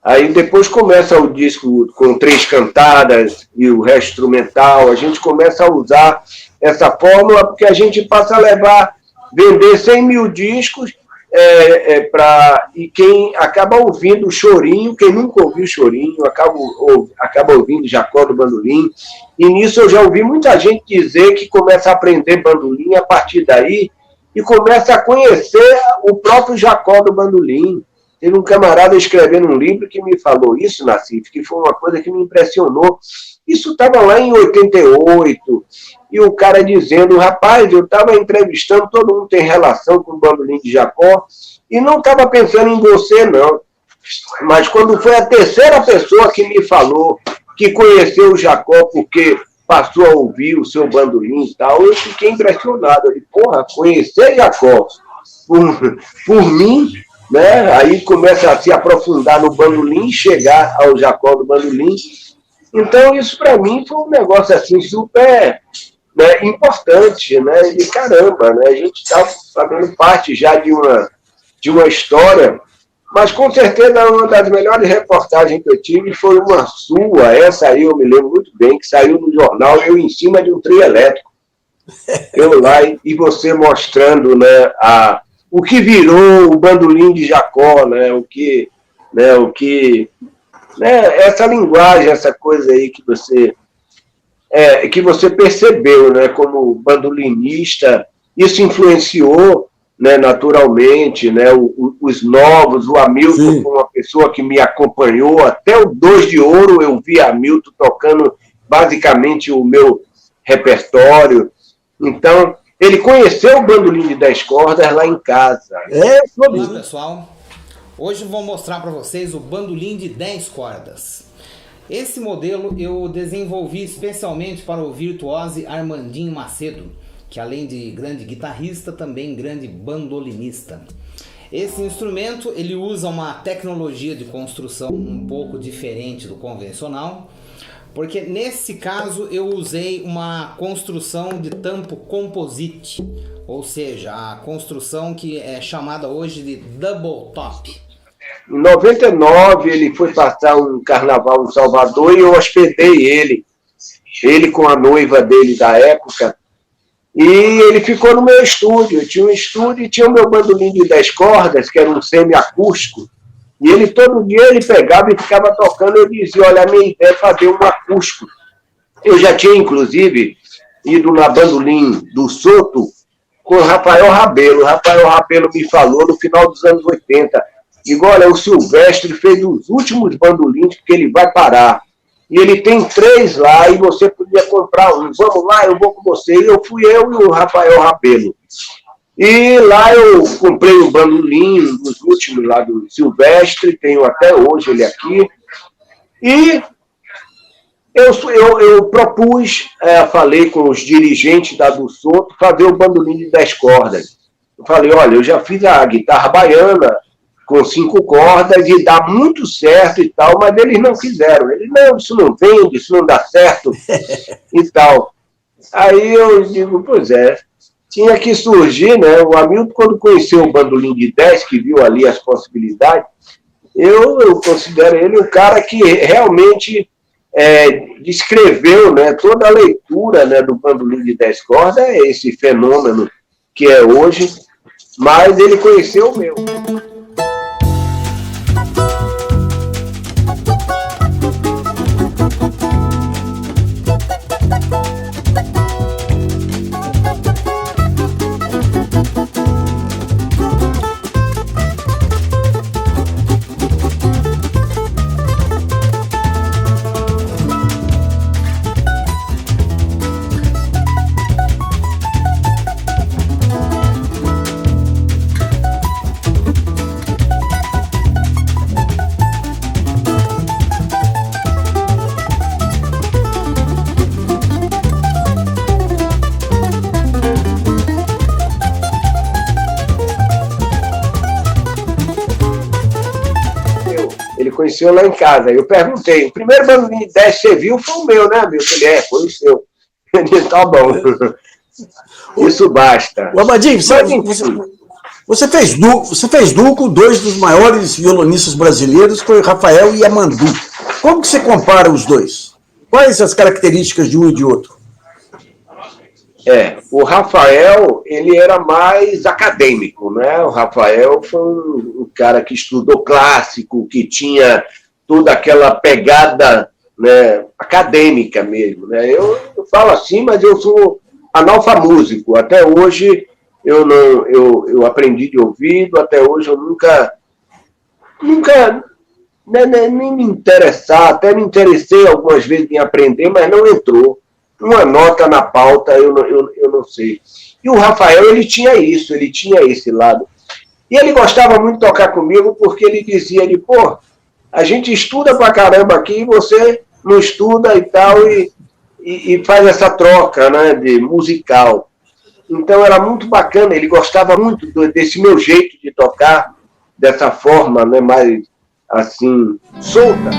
S2: aí depois começa o disco com 3 cantadas e o resto instrumental. A gente começa a usar essa fórmula porque a gente passa a vender 100 mil discos e quem acaba ouvindo o Chorinho, quem nunca ouviu o Chorinho, acaba ouvindo Jacó do Bandolim. E nisso eu já ouvi muita gente dizer que começa a aprender bandolim a partir daí e começa a conhecer o próprio Jacó do Bandolim. Teve um camarada escrevendo um livro que me falou isso, Nassif, que foi uma coisa que me impressionou. Isso estava lá em 88, e o cara dizendo, rapaz, eu estava entrevistando, todo mundo tem relação com o Bandolim de Jacó, e não estava pensando em você, não. Mas quando foi a terceira pessoa que me falou que conheceu o Jacó porque passou a ouvir o seu bandolim e tal, eu fiquei impressionado. Eu disse, porra, conhecer Jacó por mim, né? Aí começa a se aprofundar no bandolim, chegar ao Jacó do Bandolim. Então, isso para mim foi um negócio assim super, né, importante, né? E caramba, né? A gente está fazendo parte já de uma história, mas com certeza uma das melhores reportagens que eu tive foi uma sua, essa aí eu me lembro muito bem, que saiu no jornal, eu em cima de um trio elétrico. Eu lá e você mostrando, né, o que virou o Bandolim de Jacó, né? Essa linguagem, essa coisa aí que você percebeu, né, como bandolinista, isso influenciou, né, naturalmente, né, os novos, o Hamilton foi uma pessoa que me acompanhou, até o 2 de Ouro eu vi Hamilton tocando basicamente o meu repertório. Então, ele conheceu o bandolim de 10 cordas lá em casa.
S8: Olá, pessoal. Hoje eu vou mostrar para vocês o bandolim de 10 cordas. Esse modelo eu desenvolvi especialmente para o virtuose Armandinho Macedo, que além de grande guitarrista, também grande bandolinista. Esse instrumento ele usa uma tecnologia de construção um pouco diferente do convencional, porque nesse caso eu usei uma construção de tampo composite, ou seja, a construção que é chamada hoje de double top.
S2: Em 99 ele foi passar um carnaval em Salvador e eu hospedei ele com a noiva dele da época, e ele ficou no meu estúdio. Eu tinha um estúdio e tinha o meu bandolim de 10 cordas, que era um semi-acústico, e ele todo dia ele pegava e ficava tocando. Eu dizia, olha, a minha ideia é fazer um acústico. Eu já tinha, inclusive, ido na Bandolim do Soto com o Rafael Rabelo. O Rafael Rabelo me falou no final dos anos 80, digo, olha, o Silvestre fez os últimos bandolins porque ele vai parar. E ele tem 3 lá e você podia comprar um. Vamos lá, eu vou com você. E eu e o Rafael Rabelo. E lá eu comprei um bandolim, um dos últimos lá do Silvestre, tenho até hoje ele aqui. E eu propus, falei com os dirigentes da do Soto, fazer o bandolim de 10 cordas. Eu falei, olha, eu já fiz a guitarra baiana com 5 cordas e dá muito certo e tal, mas eles não quiseram. Eles, não, isso não vende, isso não dá certo e tal. Aí eu digo, pois é, tinha que surgir, né? O Hamilton, quando conheceu o bandolim de 10, que viu ali as possibilidades, eu considero ele um cara que realmente descreveu, né, toda a leitura, né, do bandolim de 10 cordas, esse fenômeno que é hoje, mas ele conheceu o meu. conheceu lá em casa. Eu perguntei, o primeiro bandolim de 10 que você viu foi o meu, né, meu? Eu falei, foi o seu. Ele disse, tá bom. Isso basta.
S1: O Amadinho, você fez duo com dois dos maiores violonistas brasileiros, foi o Rafael e Amandu. Como que você compara os dois? Quais as características de um e de outro?
S2: O Rafael, ele era mais acadêmico, né? O Rafael foi um cara que estudou clássico, que tinha toda aquela pegada, né, acadêmica mesmo, né? Eu falo assim, mas eu sou analfamúsico. Até hoje eu aprendi de ouvido, até hoje eu nunca nem me interessar, até me interessei algumas vezes em aprender, mas não entrou. Uma nota na pauta, eu não sei. E o Rafael, ele tinha isso, ele tinha esse lado. E ele gostava muito de tocar comigo, porque ele dizia, pô, a gente estuda pra caramba aqui, você não estuda e tal, e faz essa troca, né, de musical. Então era muito bacana, ele gostava muito desse meu jeito de tocar, dessa forma, né, mais assim, solta.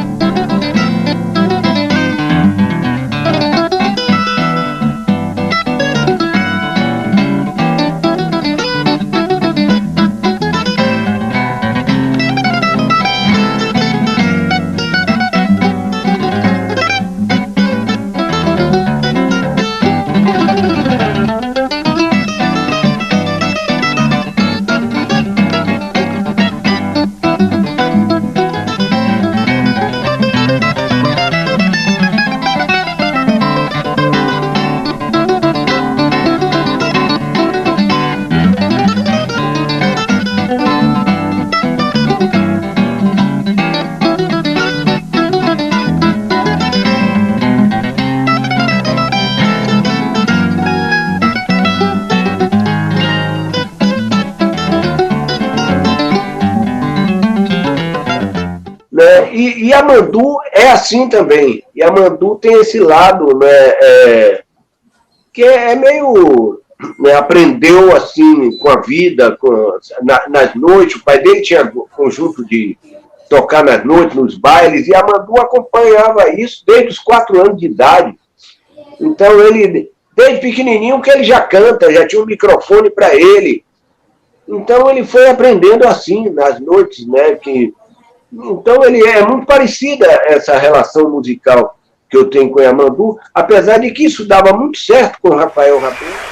S2: E a Amandu é assim também. E a Amandu tem esse lado, né, que é meio... Né, aprendeu assim com a vida, nas noites. O pai dele tinha um conjunto de tocar nas noites, nos bailes, e a Amandu acompanhava isso desde os 4 anos de idade. Então ele, desde pequenininho, que ele já canta, já tinha um microfone para ele. Então ele foi aprendendo assim, nas noites, né, Então, ele é muito parecida essa relação musical que eu tenho com a Amandu, apesar de que isso dava muito certo com o Rafael Rabelo.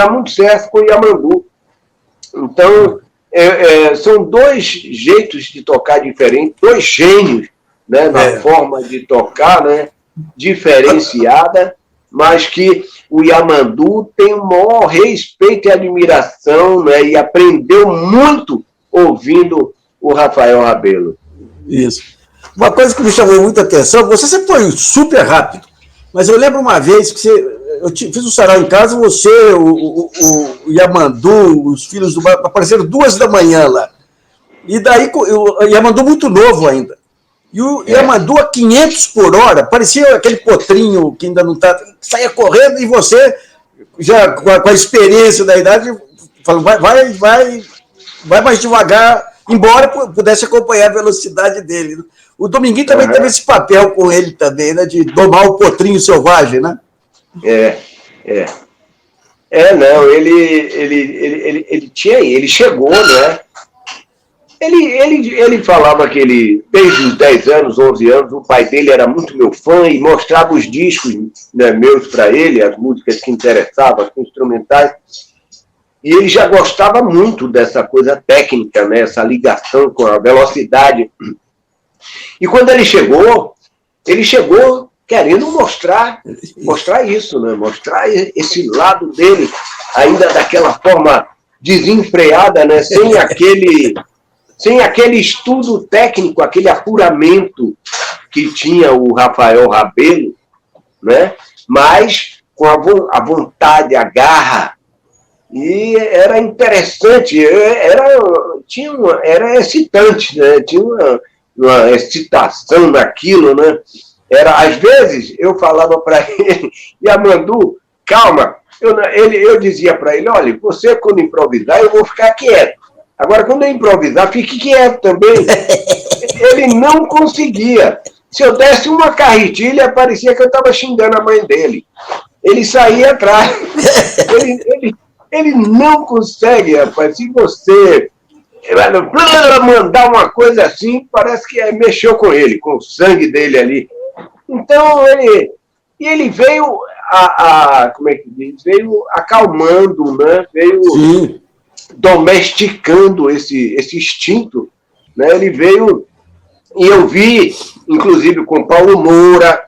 S2: dar muito certo com o Yamandu. Então, são dois jeitos de tocar diferentes, dois gênios, né, na forma de tocar, né, diferenciada, mas que o Yamandu tem o maior respeito e admiração, né, e aprendeu muito ouvindo o Rafael Rabelo.
S1: Isso. Uma coisa que me chamou muita atenção, você sempre foi super rápido, mas eu lembro uma vez que eu fiz um sarau em casa, você, o Yamandu, os filhos do bar, apareceram 2 da manhã lá. E daí o Yamandu muito novo ainda. E o Yamandu a 500 por hora, parecia aquele potrinho que ainda não está, saia correndo, e você, já com a experiência da idade, falou, vai mais devagar, embora pudesse acompanhar a velocidade dele. O Dominguinho também teve esse papel com ele também, né, de domar o potrinho selvagem, né?
S2: Não, ele chegou, né? Ele falava que desde os 10 anos, 11 anos, o pai dele era muito meu fã e mostrava os discos, né, meus para ele, as músicas que interessavam, as instrumentais. E ele já gostava muito dessa coisa técnica, né, essa ligação com a velocidade. E quando ele chegou querendo mostrar isso, né? Mostrar esse lado dele, ainda daquela forma desenfreada, né? Sem aquele estudo técnico, aquele apuramento que tinha o Rafael Rabelo, né? Mas com a vontade, a garra. E era interessante, era excitante, né? Tinha uma excitação naquilo, né? Às vezes, eu falava para ele, Yamandu, calma, eu dizia para ele, olha, você quando improvisar, eu vou ficar quieto. Agora, quando eu improvisar, fique quieto também. Ele não conseguia. Se eu desse uma carretilha, parecia que eu estava xingando a mãe dele. Ele saía atrás. Ele não consegue, rapaz. Se você mandar uma coisa assim, parece que mexeu com ele, com o sangue dele ali. Então, ele veio, como é que diz? Veio acalmando, né? Veio domesticando esse instinto, né? Ele veio, e eu vi, inclusive, com Paulo Moura,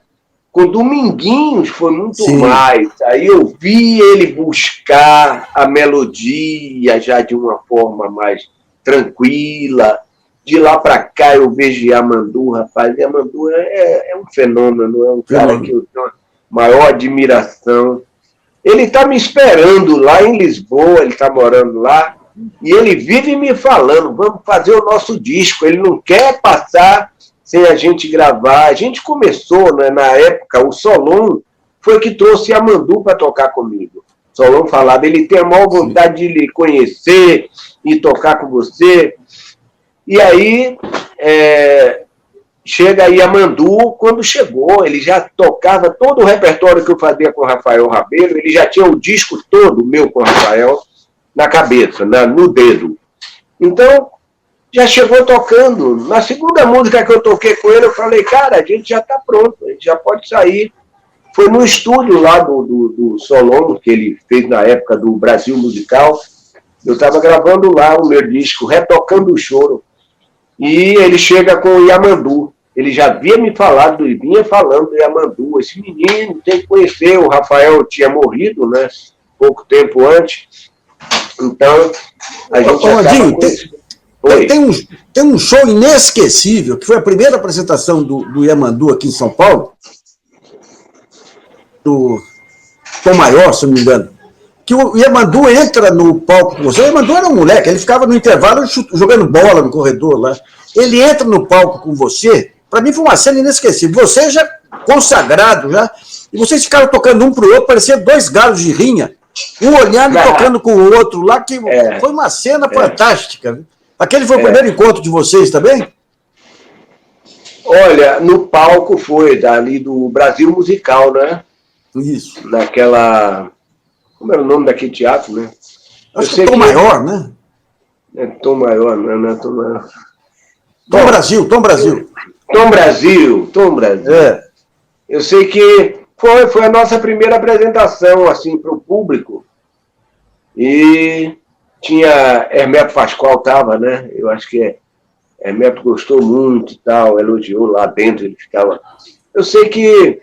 S2: com Dominguinhos foi muito mais. Aí eu vi ele buscar a melodia já de uma forma mais tranquila. De lá para cá eu vejo Yamandu, rapaz. Yamandu é um fenômeno, é um cara que eu tenho uma maior admiração. Ele está me esperando lá em Lisboa, ele está morando lá, e ele vive me falando, vamos fazer o nosso disco. Ele não quer passar sem a gente gravar. A gente começou, né, na época, o Solon foi que trouxe Yamandu para tocar comigo. Solon falava, ele tem a maior vontade de lhe conhecer e tocar com você. E aí, chega Yamandu, quando chegou, ele já tocava todo o repertório que eu fazia com o Rafael Rabelo, ele já tinha o disco todo meu com o Rafael na cabeça, no dedo. Então, já chegou tocando. Na segunda música que eu toquei com ele, eu falei, cara, a gente já está pronto, a gente já pode sair. Foi no estúdio lá do Solon, que ele fez na época do Brasil Musical. Eu estava gravando lá o meu disco, Retocando o Choro. E ele chega com o Yamandu. Ele já havia me falado, vinha falando do Yamandu. Esse menino tem que conhecer. O Rafael tinha morrido, né? Pouco tempo antes. Então, a gente
S1: tem um show inesquecível, que foi a primeira apresentação do Yamandu aqui em São Paulo, do Tom Maior, se não me engano, que o Yamandu entra no palco com você. O Yamandu era um moleque, ele ficava no intervalo jogando bola no corredor lá. Ele entra no palco com você, para mim foi uma cena inesquecível. Você já consagrado, já, e vocês ficaram tocando um para o outro, parecia 2 galos de rinha, um olhando e tocando com o outro lá, que foi uma cena fantástica. Aquele foi o primeiro encontro de vocês também?
S2: Olha, no palco foi, dali do Brasil Musical, né?
S1: Isso.
S2: Naquela... Como era o nome daquele teatro, né?
S1: Acho que é Tom Maior, né?
S2: Tom Maior, não é Tom Maior.
S1: Tom Brasil.
S2: Tom Brasil. Eu sei que foi a nossa primeira apresentação, assim, para o público. E tinha Hermeto Pascoal, estava, né? Eu acho que Hermeto gostou muito e tal, elogiou lá dentro, ele ficava... Eu sei que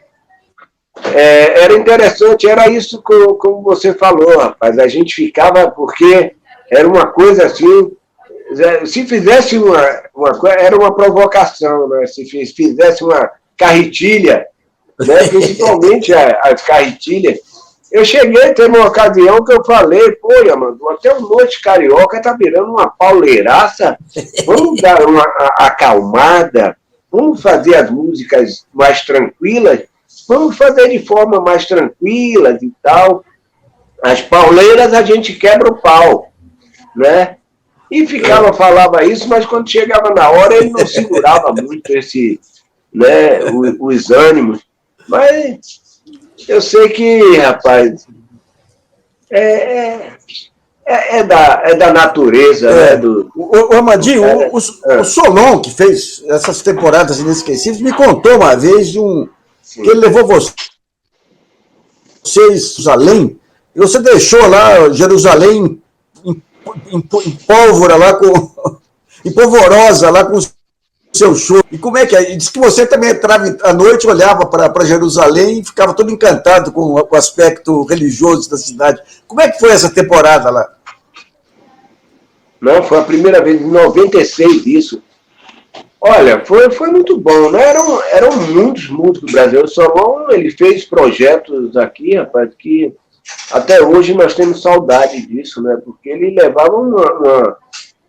S2: era interessante, era isso como você falou, rapaz, a gente ficava porque era uma coisa assim, se fizesse uma coisa, era uma provocação, né? Se fizesse uma carretilha, né? Principalmente as carretilhas. Eu cheguei, teve uma ocasião que eu falei, pô, Yamandu, até o Noite Carioca tá virando uma pauleiraça, vamos dar uma acalmada, vamos fazer as músicas mais tranquilas, vamos fazer de forma mais tranquila e tal. As pauleiras a gente quebra o pau, né? E falava isso, mas quando chegava na hora ele não segurava muito né, os ânimos. Mas eu sei que, rapaz, da natureza, né?
S1: O Armandinho, o Solon, que fez essas temporadas inesquecíveis, me contou uma vez que ele levou vocês a Jerusalém, e você deixou lá Jerusalém em pólvora, lá em polvorosa, lá com o seu show. E como é que é? E disse que você também entrava à noite, olhava para Jerusalém e ficava todo encantado com o aspecto religioso da cidade. Como é que foi essa temporada lá?
S2: Não, foi a primeira vez, em 96, isso. Olha, foi muito bom, né? Eram muitos músicos do Brasil. O Solon, ele fez projetos aqui, rapaz, que até hoje nós temos saudade disso, né? Porque ele levava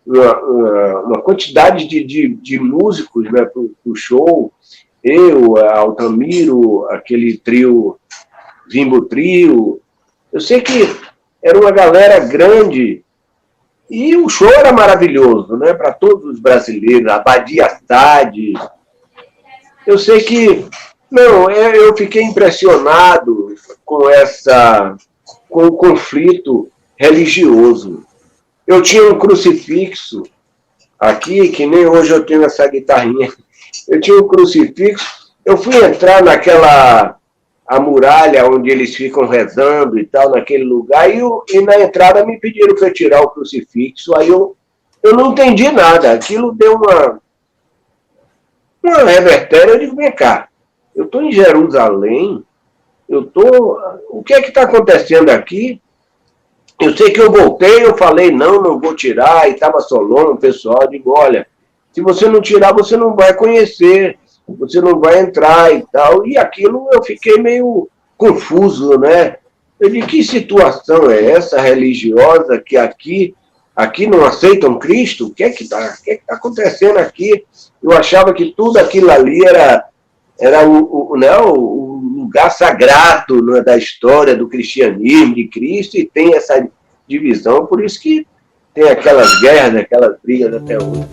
S2: uma quantidade de músicos, né, para o show. Eu, Altamiro, aquele trio, Zimbo Trio. Eu sei que era uma galera grande e o show era maravilhoso, né, para todos os brasileiros, a Badia Sade. Eu sei que... Não, eu fiquei impressionado com o conflito religioso. Eu tinha um crucifixo aqui, que nem hoje eu tenho essa guitarrinha. Eu tinha um crucifixo, eu fui entrar a muralha onde eles ficam rezando e tal, naquele lugar, e na entrada me pediram para tirar o crucifixo, aí eu não entendi nada, aquilo deu uma revertéria. Eu digo, vem cá, eu estou em Jerusalém, o que é que está acontecendo aqui? Eu sei que eu voltei, eu falei, não vou tirar, e estava Solon, o pessoal, eu digo, olha, se você não tirar, você não vai conhecer, você não vai entrar e tal, e aquilo eu fiquei meio confuso, né? Eu digo, que situação é essa religiosa que aqui não aceitam Cristo? O que é que tá acontecendo aqui? Eu achava que tudo aquilo ali era o lugar sagrado, né, da história do cristianismo, de Cristo, e tem essa divisão, por isso que tem aquelas guerras, aquelas brigas até hoje.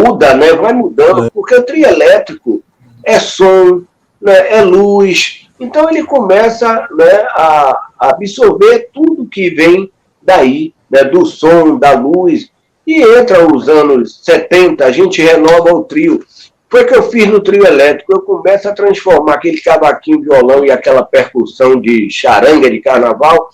S2: muda, né? Vai mudando, porque o trio elétrico é som, né? É luz, então ele começa, né, a absorver tudo que vem daí, né, do som, da luz, e entra os anos 70, a gente renova o trio. Foi o que eu fiz no trio elétrico, eu começo a transformar aquele cavaquinho, violão e aquela percussão de charanga de carnaval.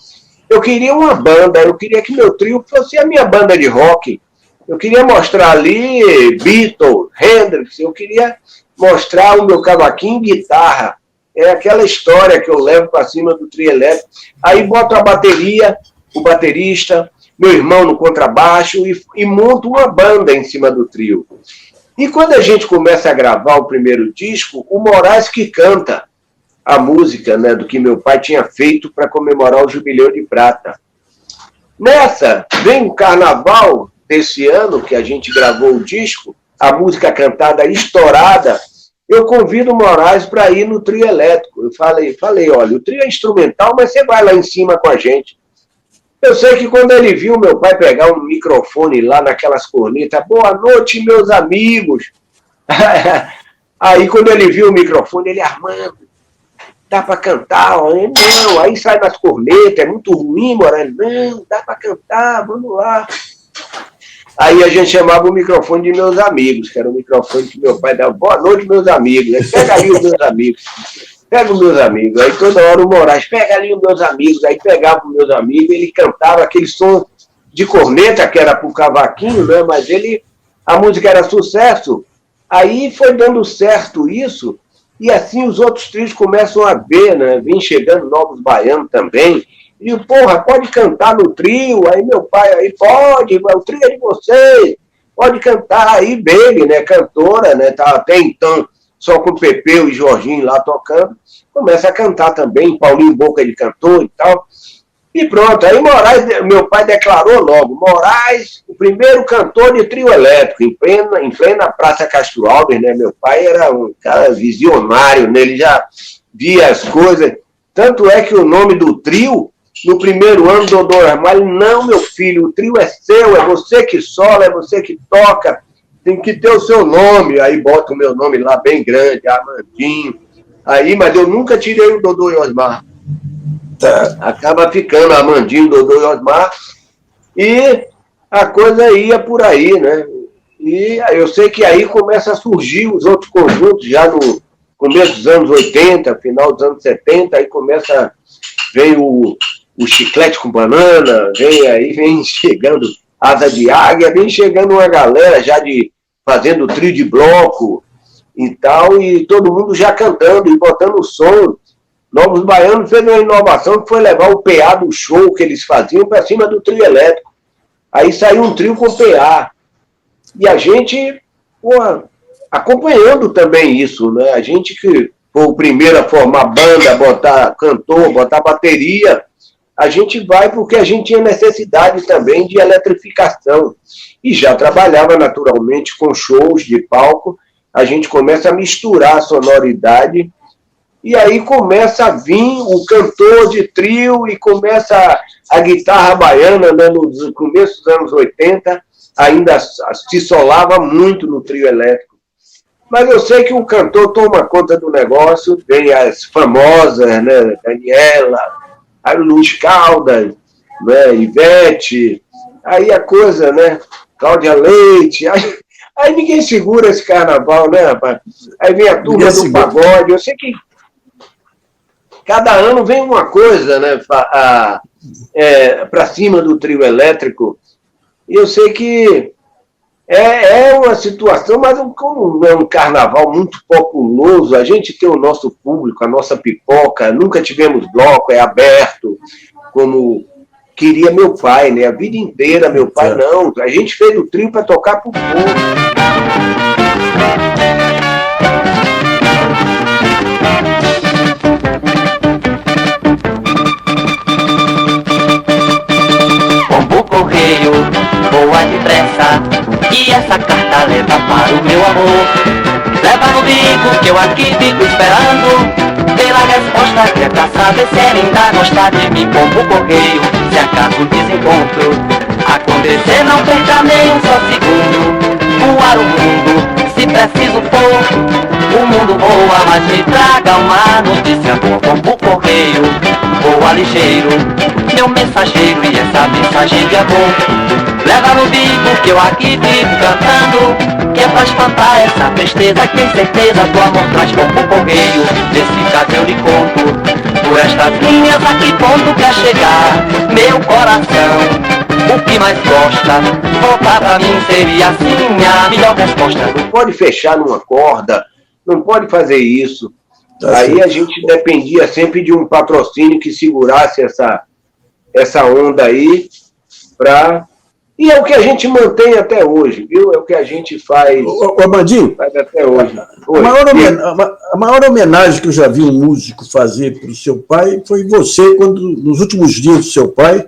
S2: Eu queria uma banda, eu queria que meu trio fosse a minha banda de rock. Eu queria mostrar ali Beatles, Hendrix, eu queria mostrar o meu cavaquinho e guitarra. É aquela história que eu levo para cima do trio elétrico. Aí boto a bateria, o baterista, meu irmão no contrabaixo e monto uma banda em cima do trio. E quando a gente começa a gravar o primeiro disco, o Moraes que canta a música, né, do que meu pai tinha feito para comemorar o Jubileu de Prata. Nessa, vem o carnaval desse ano, que a gente gravou o disco, a música cantada estourada, eu convido o Moraes para ir no trio elétrico. Eu falei, olha, o trio é instrumental, mas você vai lá em cima com a gente. Eu sei que quando ele viu meu pai pegar um microfone lá naquelas cornetas, boa noite, meus amigos. Aí quando ele viu o microfone, ele, Armando, dá para cantar? Não, aí sai nas cornetas, é muito ruim, Moraes. Não, dá para cantar, vamos lá. Aí a gente chamava o microfone de meus amigos, que era o microfone que meu pai dava, boa noite, meus amigos. Aí, pega ali os meus amigos. Pega os meus amigos. Aí toda hora o Moraes, pega ali os meus amigos. Aí pegava os meus amigos, ele cantava aquele som de corneta, que era pro cavaquinho, né? Mas a música era sucesso. Aí foi dando certo isso, e assim os outros trios começam a ver, né? Vem chegando novos baianos também. E porra, pode cantar no trio? Aí meu pai, aí pode, o trio é de vocês, pode cantar. Aí Baby, né? Cantora, né? Tá até então só com o Pepeu e Jorginho lá tocando, começa a cantar também, Paulinho Boca de cantor e tal. E pronto, aí Moraes, meu pai declarou logo, Moraes, o primeiro cantor de trio elétrico, em plena Praça Castro Alves, né? Meu pai era um cara visionário, né? Ele já via as coisas. Tanto é que o nome do trio, no primeiro ano, Dodô Osmar, não, meu filho, o trio é seu, é você que sola, é você que toca, tem que ter o seu nome. Aí bota o meu nome lá bem grande, Armandinho. Aí, mas eu nunca tirei o Dodô e Osmar. Acaba ficando Armandinho, Dodô e Osmar. E a coisa ia por aí, né? E eu sei que aí começa a surgir os outros conjuntos, já no começo dos anos 80, final dos anos 70, aí vem o Chiclete com Banana, vem chegando Asa de Águia, vem chegando uma galera já fazendo trio de bloco e tal, e todo mundo já cantando e botando som. Novos Baianos fez uma inovação que foi levar o PA do show que eles faziam para cima do trio elétrico. Aí saiu um trio com PA. E a gente, acompanhando também isso, né? A gente que foi o primeiro a formar banda, botar cantor, botar bateria, a gente vai porque a gente tinha necessidade também de eletrificação. E já trabalhava naturalmente com shows de palco, a gente começa a misturar a sonoridade, e aí começa a vir o cantor de trio, e começa a guitarra baiana, né, no começo dos anos 80, ainda se solava muito no trio elétrico. Mas eu sei que o cantor toma conta do negócio, vem as famosas, né, Daniela, a Luiz Caldas, né, Ivete, aí a coisa, né, Cláudia Leite, aí ninguém segura esse carnaval, né, rapaz? Aí vem a turma do pagode, eu sei que cada ano vem uma coisa, né, para cima do trio elétrico, e eu sei que é uma situação, mas como é um carnaval muito populoso, a gente tem o nosso público, a nossa pipoca, nunca tivemos bloco, é aberto, como queria meu pai, né? A vida inteira, meu pai, não. A gente fez o trio para tocar pro povo.
S3: Pombo correio, voa depressa, e essa carta leva para o meu amor. Leva no bico que eu aqui fico esperando pela resposta que é pra saber se ela ainda gosta de mim. Pombo correio, se acaba o desencontro acontecer, não perca nem um só segundo. voar o mundo, se preciso for. O mundo voa, mas me traga uma notícia boa. Como o correio, voa ligeiro, meu mensageiro, e essa mensagem de amor leva no bico que eu aqui vivo cantando, que é pra espantar essa tristeza, que tem certeza do amor traz como o correio. Desse caso eu lhe conto, por estas linhas a que ponto quer chegar meu coração. O que mais gosta, voltar pra mim seria assim a melhor resposta.
S2: Não pode fechar numa corda, não pode fazer isso. Aí a gente dependia sempre de um patrocínio que segurasse essa onda aí, e é o que a gente mantém até hoje, viu? É o que a gente faz,
S1: Armandinho,
S2: faz até hoje.
S1: A maior homenagem que eu já vi um músico fazer para o seu pai foi você, quando, nos últimos dias do seu pai,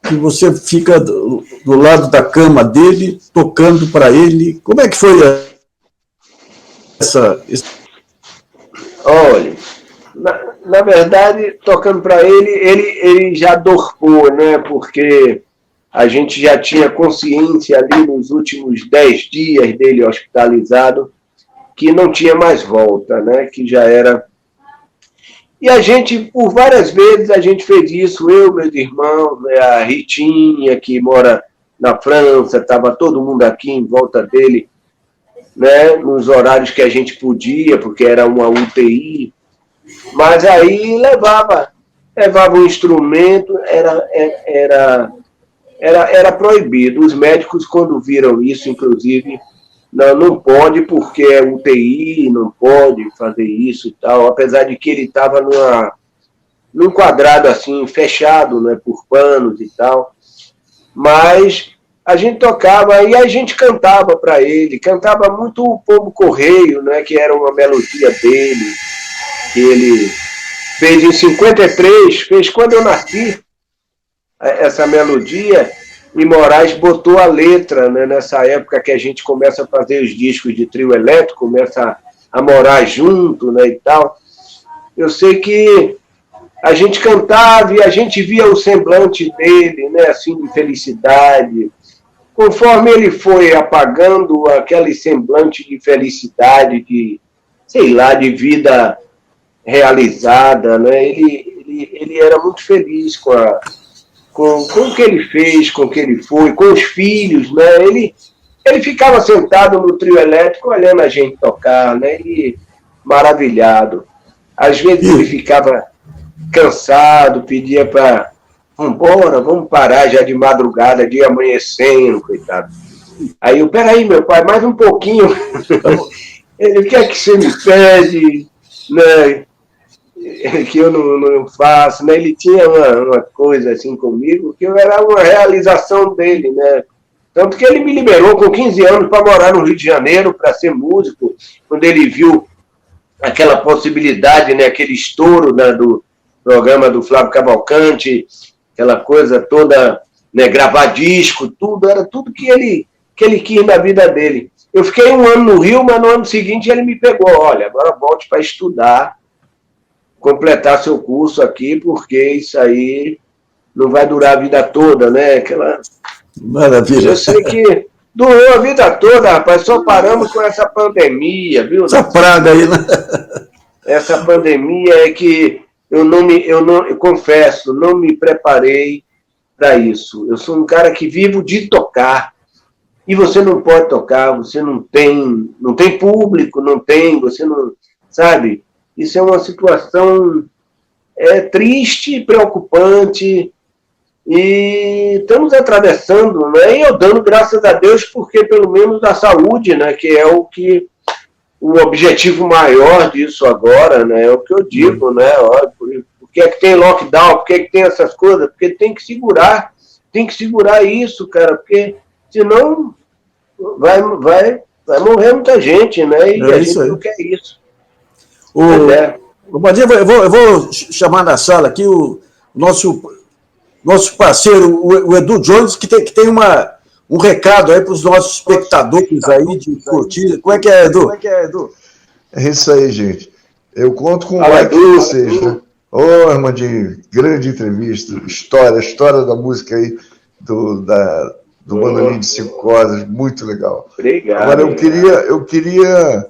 S1: que você fica do lado da cama dele, tocando para ele. Como é que foi
S2: Olha, na verdade, tocando para ele já dorpou, né? Porque a gente já tinha consciência ali nos últimos 10 dias dele hospitalizado que não tinha mais volta, né? Que já era... E a gente, por várias vezes, a gente fez isso, eu, meus irmãos, né, a Ritinha, que mora na França, estava todo mundo aqui em volta dele, né, nos horários que a gente podia, porque era uma UTI, mas aí levava um instrumento, era proibido. Os médicos, quando viram isso, inclusive, não pode porque é UTI, não pode fazer isso e tal, apesar de que ele estava num quadrado assim, fechado, né, por panos e tal, mas a gente tocava e a gente cantava para ele, cantava muito o Pombo Correio, né, que era uma melodia dele, que ele fez em 53, fez quando eu nasci, essa melodia, e Moraes botou a letra, né, nessa época que a gente começa a fazer os discos de trio elétrico, começa a morar junto, né, e tal. Eu sei que a gente cantava e a gente via o semblante dele, né, assim, de felicidade. Conforme ele foi apagando aquele semblante de felicidade, de, sei lá, de vida realizada, né, ele era muito feliz com o que ele fez, com o que ele foi, com os filhos, né? Ele ficava sentado no trio elétrico olhando a gente tocar, né? E maravilhado. Às vezes ele ficava cansado, pedia para vamos parar já de madrugada, de amanhecendo, coitado. Aí eu, peraí, meu pai, mais um pouquinho. Ele, o que é que você me pede, né? Que eu não faço, né? Ele tinha uma coisa assim comigo, que era uma realização dele, né? Tanto que ele me liberou com 15 anos para morar no Rio de Janeiro, para ser músico, quando ele viu aquela possibilidade, né? Aquele estouro do programa do Flávio Cavalcante, aquela coisa toda, né? Gravar disco, tudo, era tudo que ele quis na vida dele. Eu fiquei um ano no Rio, mas no ano seguinte ele me pegou, olha, agora volte para estudar, completar seu curso aqui, porque isso aí não vai durar a vida toda, né? Aquela...
S1: Maravilha.
S2: Eu sei que durou a vida toda, rapaz, só paramos com essa pandemia, viu?
S1: Essa praga aí, né?
S2: Essa pandemia é que eu confesso, não me preparei para isso. Eu sou um cara que vivo de tocar, e você não pode tocar, você não tem público, você não, sabe? Isso é uma situação triste, preocupante, e estamos atravessando, né? E eu dando graças a Deus, porque pelo menos a saúde, né? Que é o objetivo maior disso agora, né? É o que eu digo, né? Por que é que tem lockdown? Por que é que tem essas coisas? Porque tem que segurar isso, cara, porque senão vai morrer muita gente, né? E a gente não quer isso.
S1: Eu vou chamar na sala aqui o nosso parceiro, o Edu Jones, que tem um recado aí para os nossos espectadores aí de curtir. Como é que é, Edu?
S9: É isso aí, gente. Eu conto com o like de vocês, né? Ô, Armandinho, grande entrevista, história da música aí, do Bandolim de 5 cordas, muito legal.
S2: Obrigado.
S9: Agora, eu queria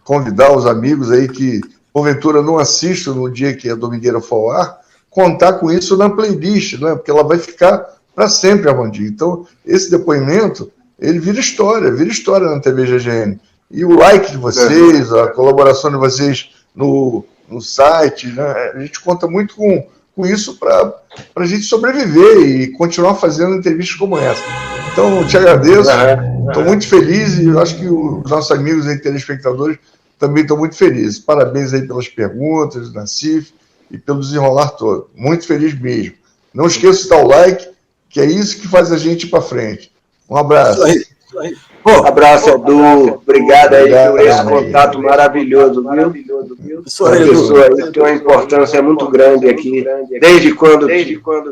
S9: convidar os amigos aí que, porventura, não assistam no dia que a Domingueira for ao ar, contar com isso na playlist, né? Porque ela vai ficar para sempre, Armandinho. Então, esse depoimento, ele vira história na TV GGN. E o like de vocês, a colaboração de vocês no site, né? A gente conta muito com isso para a gente sobreviver e continuar fazendo entrevistas como essa. Então, eu te agradeço, estou muito feliz e eu acho que os nossos amigos aí, telespectadores, também estão muito felizes. Parabéns aí pelas perguntas, Nassif, e pelo desenrolar todo. Muito feliz mesmo. Não esqueça de dar o like, que é isso que faz a gente ir para frente. Um abraço.
S2: Isso aí. Um abraço, Edu. Obrigado aí por esse contato maravilhoso, viu? Essa pessoa aí tem uma importância muito grande aqui, desde quando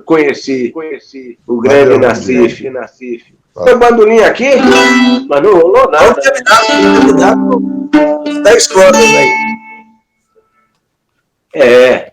S2: conheci o grande Nassif. Foi bandolim aqui, mas não rolou nada.
S1: Vamos terminar com 10 cordas aí.
S2: É.